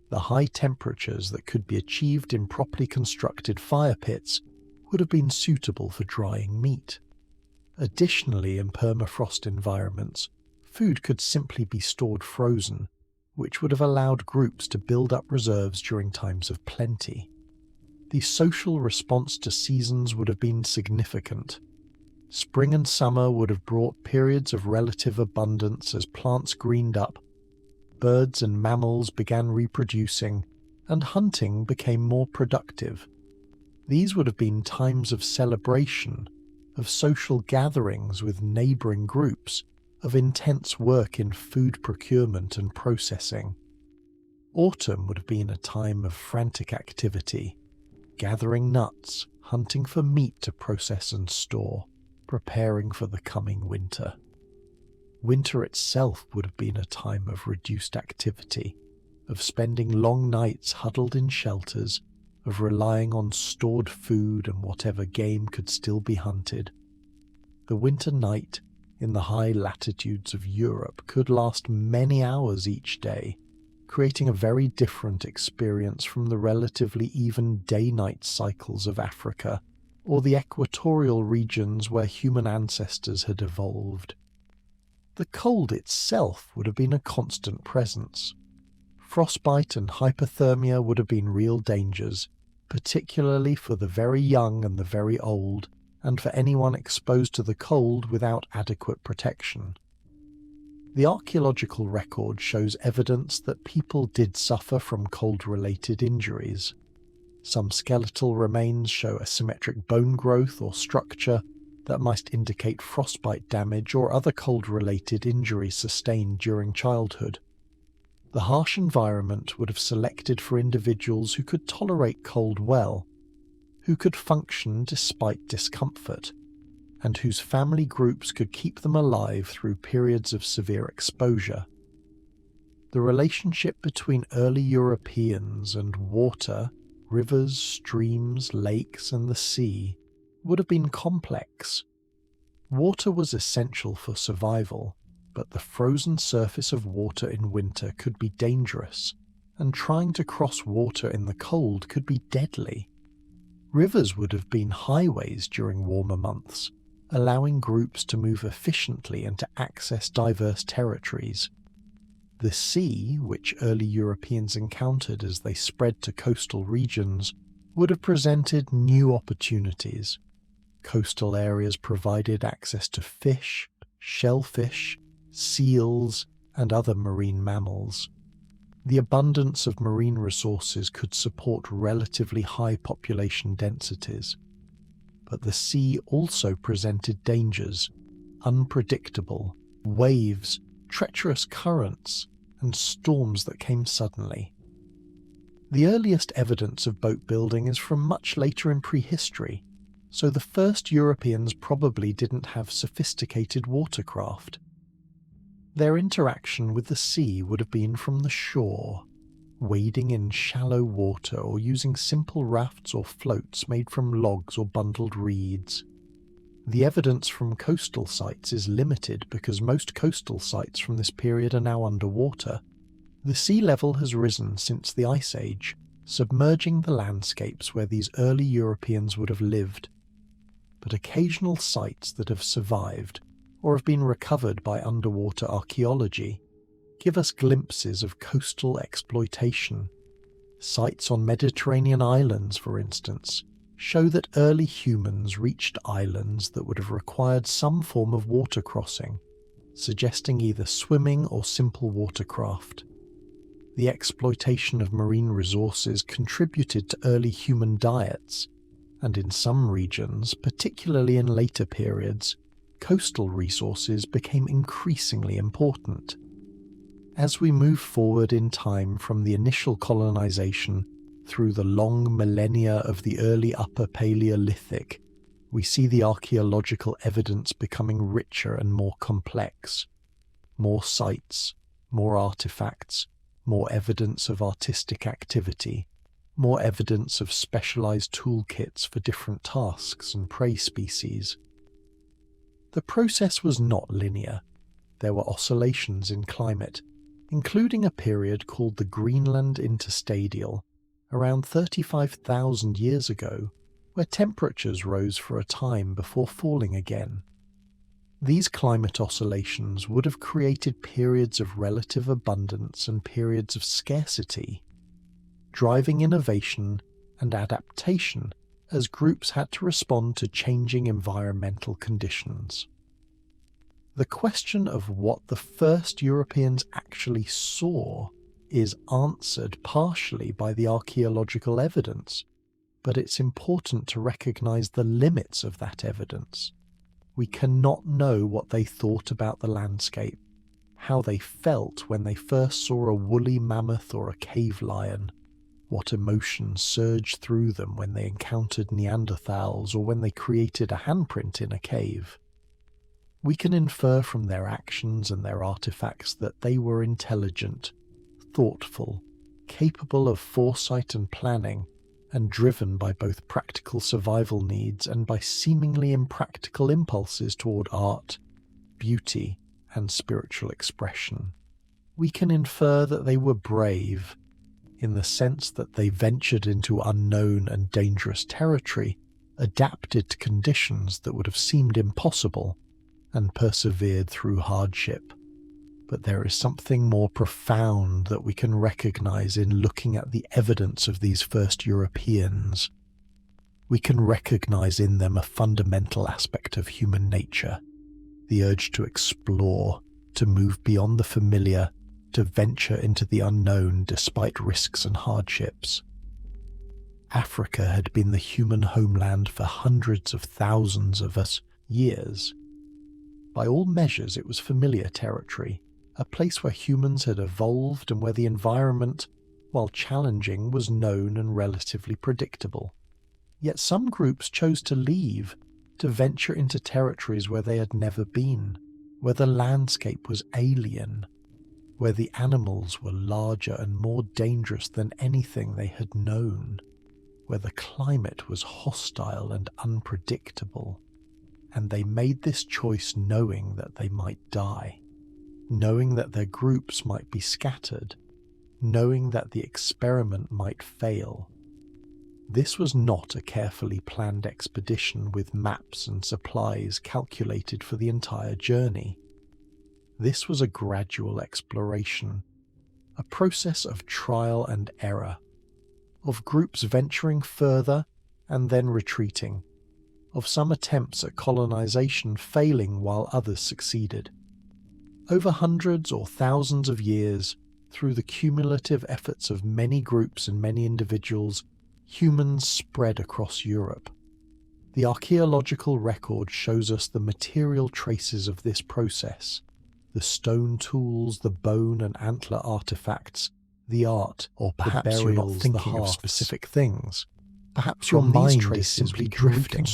The high temperatures that could be achieved in properly constructed fire pits would have been suitable for drying meat. Additionally, in permafrost environments, food could simply be stored frozen, which would have allowed groups to build up reserves during times of plenty. The social response to seasons would have been significant. Spring and summer would have brought periods of relative abundance as plants greened up, birds and mammals began reproducing, and hunting became more productive. These would have been times of celebration, of social gatherings with neighbouring groups, of intense work in food procurement and processing. Autumn would have been a time of frantic activity, gathering nuts, hunting for meat to process and store, preparing for the coming winter. Winter itself would have been a time of reduced activity, of spending long nights huddled in shelters, of relying on stored food and whatever game could still be hunted. The winter night in the high latitudes of Europe could last many hours each day, creating a very different experience from the relatively even day-night cycles of Africa or the equatorial regions where human ancestors had evolved. The cold itself would have been a constant presence. Frostbite and hypothermia would have been real dangers, particularly for the very young and the very old, and for anyone exposed to the cold without adequate protection. The archaeological record shows evidence that people did suffer from cold-related injuries. Some skeletal remains show asymmetric bone growth or structure that might indicate frostbite damage or other cold-related injuries sustained during childhood. The harsh environment would have selected for individuals who could tolerate cold well, who could function despite discomfort, and whose family groups could keep them alive through periods of severe exposure. The relationship between early Europeans and water, rivers, streams, lakes, and the sea would have been complex. Water was essential for survival, but the frozen surface of water in winter could be dangerous, and trying to cross water in the cold could be deadly. Rivers would have been highways during warmer months, allowing groups to move efficiently and to access diverse territories. The sea, which early Europeans encountered as they spread to coastal regions, would have presented new opportunities. Coastal areas provided access to fish, shellfish, seals, and other marine mammals. The abundance of marine resources could support relatively high population densities. But the sea also presented dangers, unpredictable waves, treacherous currents, and storms that came suddenly. The earliest evidence of boat building is from much later in prehistory, so the first Europeans probably didn't have sophisticated watercraft. Their interaction with the sea would have been from the shore, wading in shallow water or using simple rafts or floats made from logs or bundled reeds. The evidence from coastal sites is limited because most coastal sites from this period are now underwater. The sea level has risen since the Ice Age, submerging the landscapes where these early Europeans would have lived. But occasional sites that have survived or have been recovered by underwater archaeology give us glimpses of coastal exploitation. Sites on Mediterranean islands, for instance, show that early humans reached islands that would have required some form of water crossing, suggesting either swimming or simple watercraft. The exploitation of marine resources contributed to early human diets, and in some regions, particularly in later periods, coastal resources became increasingly important. As we move forward in time from the initial colonization through the long millennia of the early Upper Paleolithic, we see the archaeological evidence becoming richer and more complex. More sites, more artifacts, more evidence of artistic activity, more evidence of specialized toolkits for different tasks and prey species. The process was not linear. There were oscillations in climate, including a period called the Greenland Interstadial, around 35,000 years ago, where temperatures rose for a time before falling again. These climate oscillations would have created periods of relative abundance and periods of scarcity, driving innovation and adaptation as groups had to respond to changing environmental conditions. The question of what the first Europeans actually saw is answered partially by the archaeological evidence, but it's important to recognize the limits of that evidence. We cannot know what they thought about the landscape, how they felt when they first saw a woolly mammoth or a cave lion, what emotions surged through them when they encountered Neanderthals or when they created a handprint in a cave. We can infer from their actions and their artifacts that they were intelligent, thoughtful, capable of foresight and planning, and driven by both practical survival needs and by seemingly impractical impulses toward art, beauty, and spiritual expression. We can infer that they were brave, in the sense that they ventured into unknown and dangerous territory, adapted to conditions that would have seemed impossible, and persevered through hardship. But there is something more profound that we can recognize in looking at the evidence of these first Europeans. We can recognize in them a fundamental aspect of human nature, the urge to explore, to move beyond the familiar, to venture into the unknown despite risks and hardships. Africa had been the human homeland for hundreds of thousands of years. By all measures, it was familiar territory, a place where humans had evolved and where the environment, while challenging, was known and relatively predictable. Yet some groups chose to leave, to venture into territories where they had never been, where the landscape was alien, where the animals were larger and more dangerous than anything they had known, where the climate was hostile and unpredictable. And they made this choice knowing that they might die, knowing that their groups might be scattered, knowing that the experiment might fail. This was not a carefully planned expedition with maps and supplies calculated for the entire journey. This was a gradual exploration, a process of trial and error, of groups venturing further and then retreating, of some attempts at colonization failing while others succeeded. Over hundreds or thousands of years, through the cumulative efforts of many groups and many individuals, humans spread across Europe. The archaeological record shows us the material traces of this process, the stone tools, the bone and antler artifacts, the art, or perhaps you're not thinking of specific things. Perhaps your mind is simply drifting,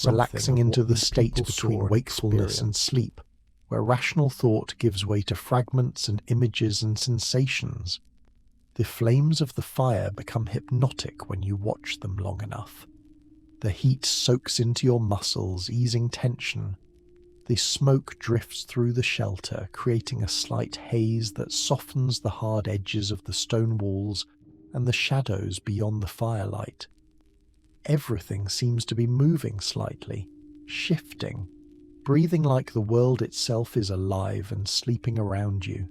relaxing into the state between wakefulness and sleep, where rational thought gives way to fragments and images and sensations. The flames of the fire become hypnotic when you watch them long enough. The heat soaks into your muscles, easing tension. The smoke drifts through the shelter, creating a slight haze that softens the hard edges of the stone walls and the shadows beyond the firelight. Everything seems to be moving slightly, shifting, breathing like the world itself is alive and sleeping around you.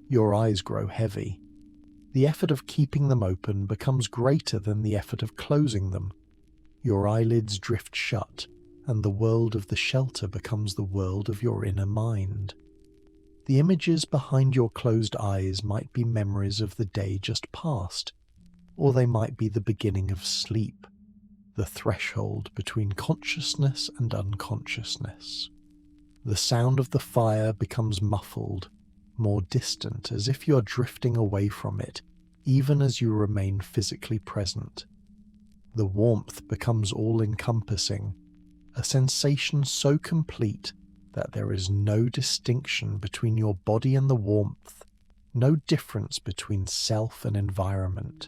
Your eyes grow heavy. The effort of keeping them open becomes greater than the effort of closing them. Your eyelids drift shut, and the world of the shelter becomes the world of your inner mind. The images behind your closed eyes might be memories of the day just past, or they might be the beginning of sleep, the threshold between consciousness and unconsciousness. The sound of the fire becomes muffled, more distant, as if you are drifting away from it, even as you remain physically present. The warmth becomes all-encompassing, a sensation so complete that there is no distinction between your body and the warmth, no difference between self and environment.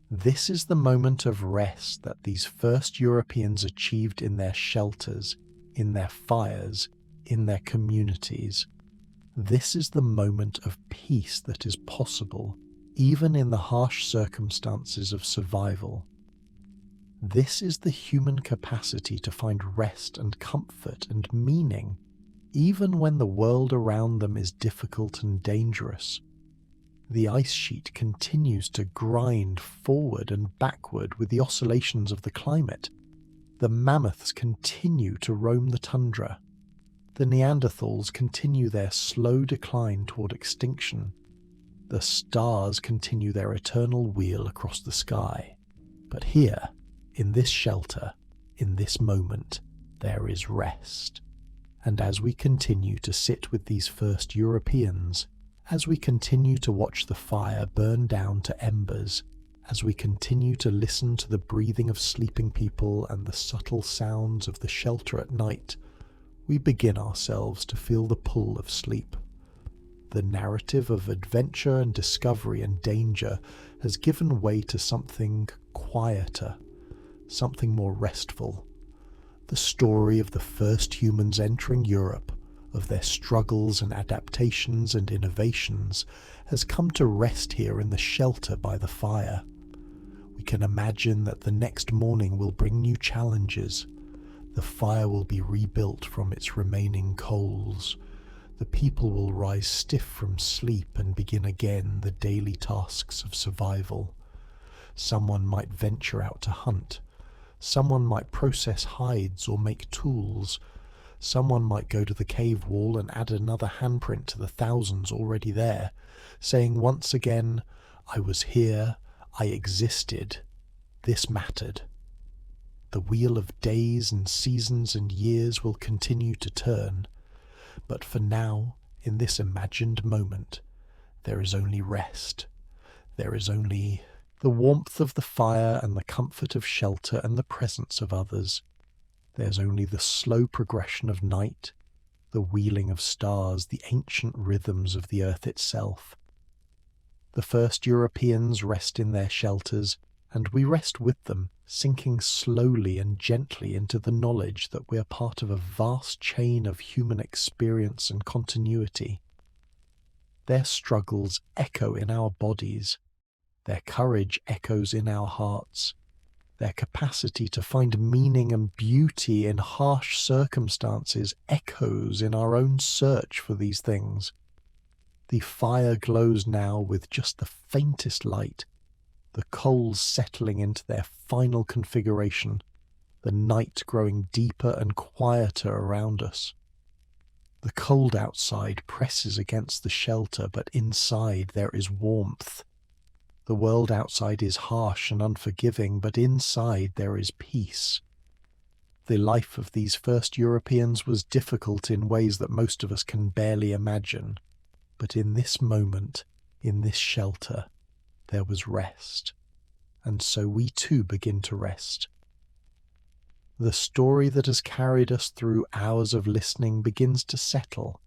This is the moment of rest that these first Europeans achieved in their shelters, in their fires, in their communities. This is the moment of peace that is possible, even in the harsh circumstances of survival. This is the human capacity to find rest and comfort and meaning, even when the world around them is difficult and dangerous. The ice sheet continues to grind forward and backward with the oscillations of the climate. The mammoths continue to roam the tundra. The Neanderthals continue their slow decline toward extinction. The stars continue their eternal wheel across the sky. But here, in this shelter, in this moment, there is rest. And as we continue to sit with these first Europeans, as we continue to watch the fire burn down to embers, as we continue to listen to the breathing of sleeping people and the subtle sounds of the shelter at night, we begin ourselves to feel the pull of sleep. The narrative of adventure and discovery and danger has given way to something quieter, something more restful. The story of the first humans entering Europe, of their struggles and adaptations and innovations, has come to rest here in the shelter by the fire. We can imagine that the next morning will bring new challenges. The fire will be rebuilt from its remaining coals. The people will rise stiff from sleep and begin again the daily tasks of survival. Someone might venture out to hunt. Someone might process hides or make tools. Someone might go to the cave wall and add another handprint to the thousands already there, saying once again, "I was here, I existed, this mattered." The wheel of days and seasons and years will continue to turn, but for now, in this imagined moment, there is only rest. There is only the warmth of the fire and the comfort of shelter and the presence of others. There's only the slow progression of night, the wheeling of stars, the ancient rhythms of the earth itself. The first Europeans rest in their shelters, and we rest with them, sinking slowly and gently into the knowledge that we are part of a vast chain of human experience and continuity. Their struggles echo in our bodies. Their courage echoes in our hearts. Their capacity to find meaning and beauty in harsh circumstances echoes in our own search for these things. The fire glows now with just the faintest light, the coals settling into their final configuration, the night growing deeper and quieter around us. The cold outside presses against the shelter, but inside there is warmth. The world outside is harsh and unforgiving, but inside there is peace. The life of these first Europeans was difficult in ways that most of us can barely imagine. But in this moment, in this shelter, there was rest. And so we too begin to rest. The story that has carried us through hours of listening begins to settle,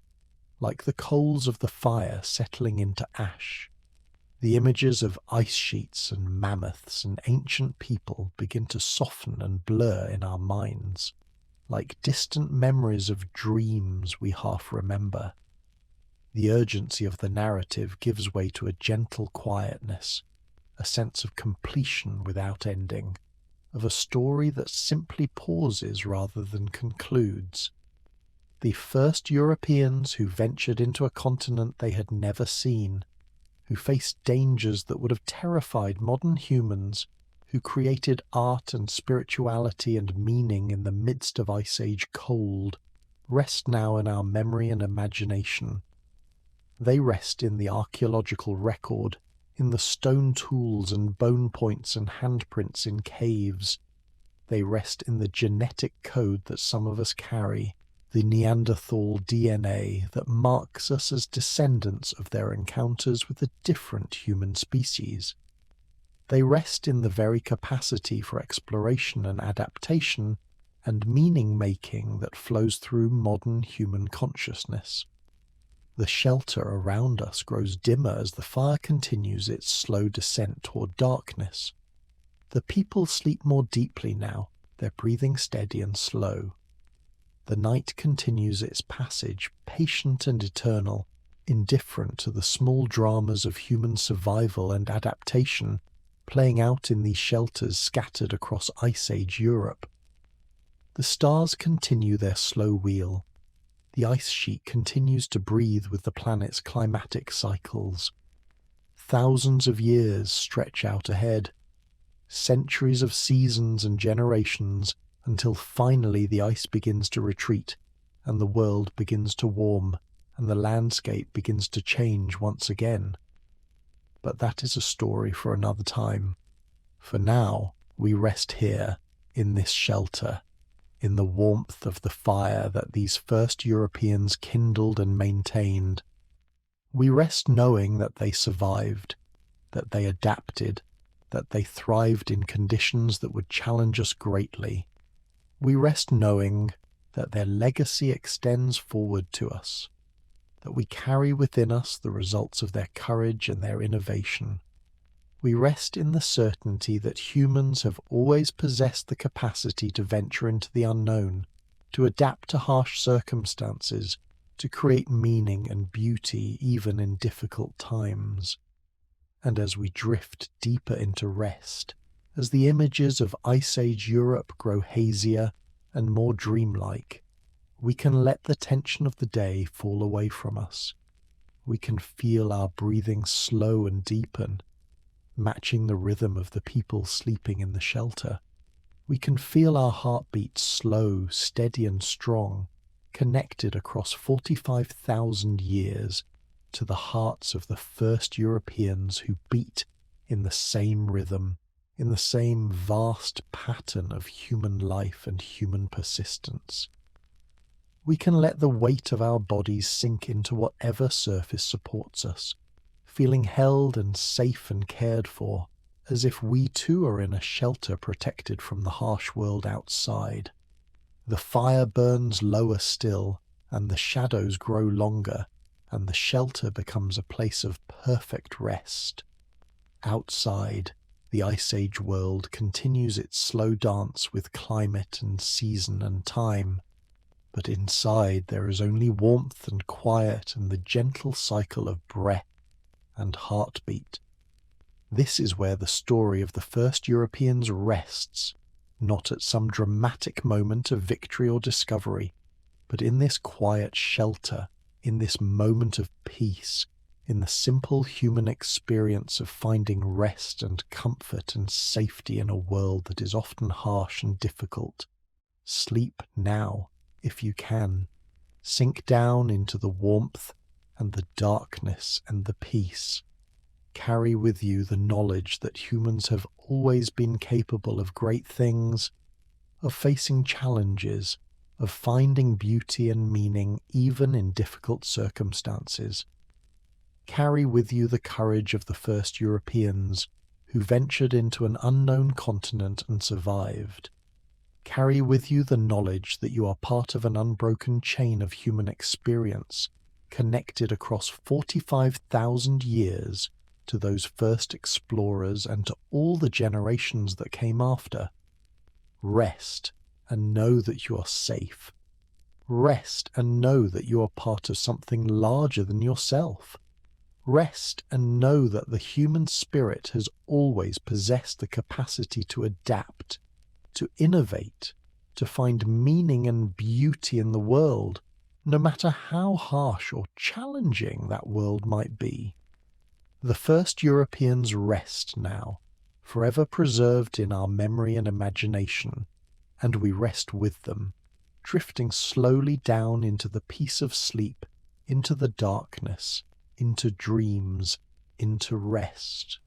like the coals of the fire settling into ash. The images of ice sheets and mammoths and ancient people begin to soften and blur in our minds, like distant memories of dreams we half remember. The urgency of the narrative gives way to a gentle quietness, a sense of completion without ending, of a story that simply pauses rather than concludes. The first Europeans who ventured into a continent they had never seen, who faced dangers that would have terrified modern humans, who created art and spirituality and meaning in the midst of Ice Age cold, rest now in our memory and imagination. They rest in the archaeological record, in the stone tools and bone points and handprints in caves. They rest in the genetic code that some of us carry, the Neanderthal DNA that marks us as descendants of their encounters with a different human species. They rest in the very capacity for exploration and adaptation and meaning-making that flows through modern human consciousness. The shelter around us grows dimmer as the fire continues its slow descent toward darkness. The people sleep more deeply now, their breathing steady and slow. The night continues its passage, patient and eternal, indifferent to the small dramas of human survival and adaptation playing out in these shelters scattered across Ice Age Europe. The stars continue their slow wheel. The ice sheet continues to breathe with the planet's climatic cycles. Thousands of years stretch out ahead, centuries of seasons and generations, until finally the ice begins to retreat, and the world begins to warm, and the landscape begins to change once again. But that is a story for another time. For now, we rest here, in this shelter, in the warmth of the fire that these first Europeans kindled and maintained. We rest knowing that they survived, that they adapted, that they thrived in conditions that would challenge us greatly. We rest knowing that their legacy extends forward to us, that we carry within us the results of their courage and their innovation. We rest in the certainty that humans have always possessed the capacity to venture into the unknown, to adapt to harsh circumstances, to create meaning and beauty even in difficult times. And as we drift deeper into rest, as the images of Ice Age Europe grow hazier and more dreamlike, we can let the tension of the day fall away from us. We can feel our breathing slow and deepen, matching the rhythm of the people sleeping in the shelter. We can feel our heartbeats slow, steady and strong, connected across 45,000 years to the hearts of the first Europeans who beat in the same rhythm, in the same vast pattern of human life and human persistence. We can let the weight of our bodies sink into whatever surface supports us, feeling held and safe and cared for, as if we too are in a shelter protected from the harsh world outside. The fire burns lower still, and the shadows grow longer, and the shelter becomes a place of perfect rest. Outside, the Ice Age world continues its slow dance with climate and season and time, but inside there is only warmth and quiet and the gentle cycle of breath and heartbeat. This is where the story of the first Europeans rests, not at some dramatic moment of victory or discovery, but in this quiet shelter, in this moment of peace, in the simple human experience of finding rest and comfort and safety in a world that is often harsh and difficult. Sleep now, if you can. Sink down into the warmth and the darkness and the peace. Carry with you the knowledge that humans have always been capable of great things, of facing challenges, of finding beauty and meaning even in difficult circumstances. Carry with you the courage of the first Europeans who ventured into an unknown continent and survived. Carry with you the knowledge that you are part of an unbroken chain of human experience, connected across 45,000 years to those first explorers and to all the generations that came after. Rest and know that you are safe. Rest and know that you are part of something larger than yourself. Rest and know that the human spirit has always possessed the capacity to adapt, to innovate, to find meaning and beauty in the world, no matter how harsh or challenging that world might be. The first Europeans rest now, forever preserved in our memory and imagination, and we rest with them, drifting slowly down into the peace of sleep, into the darkness, into dreams, into rest.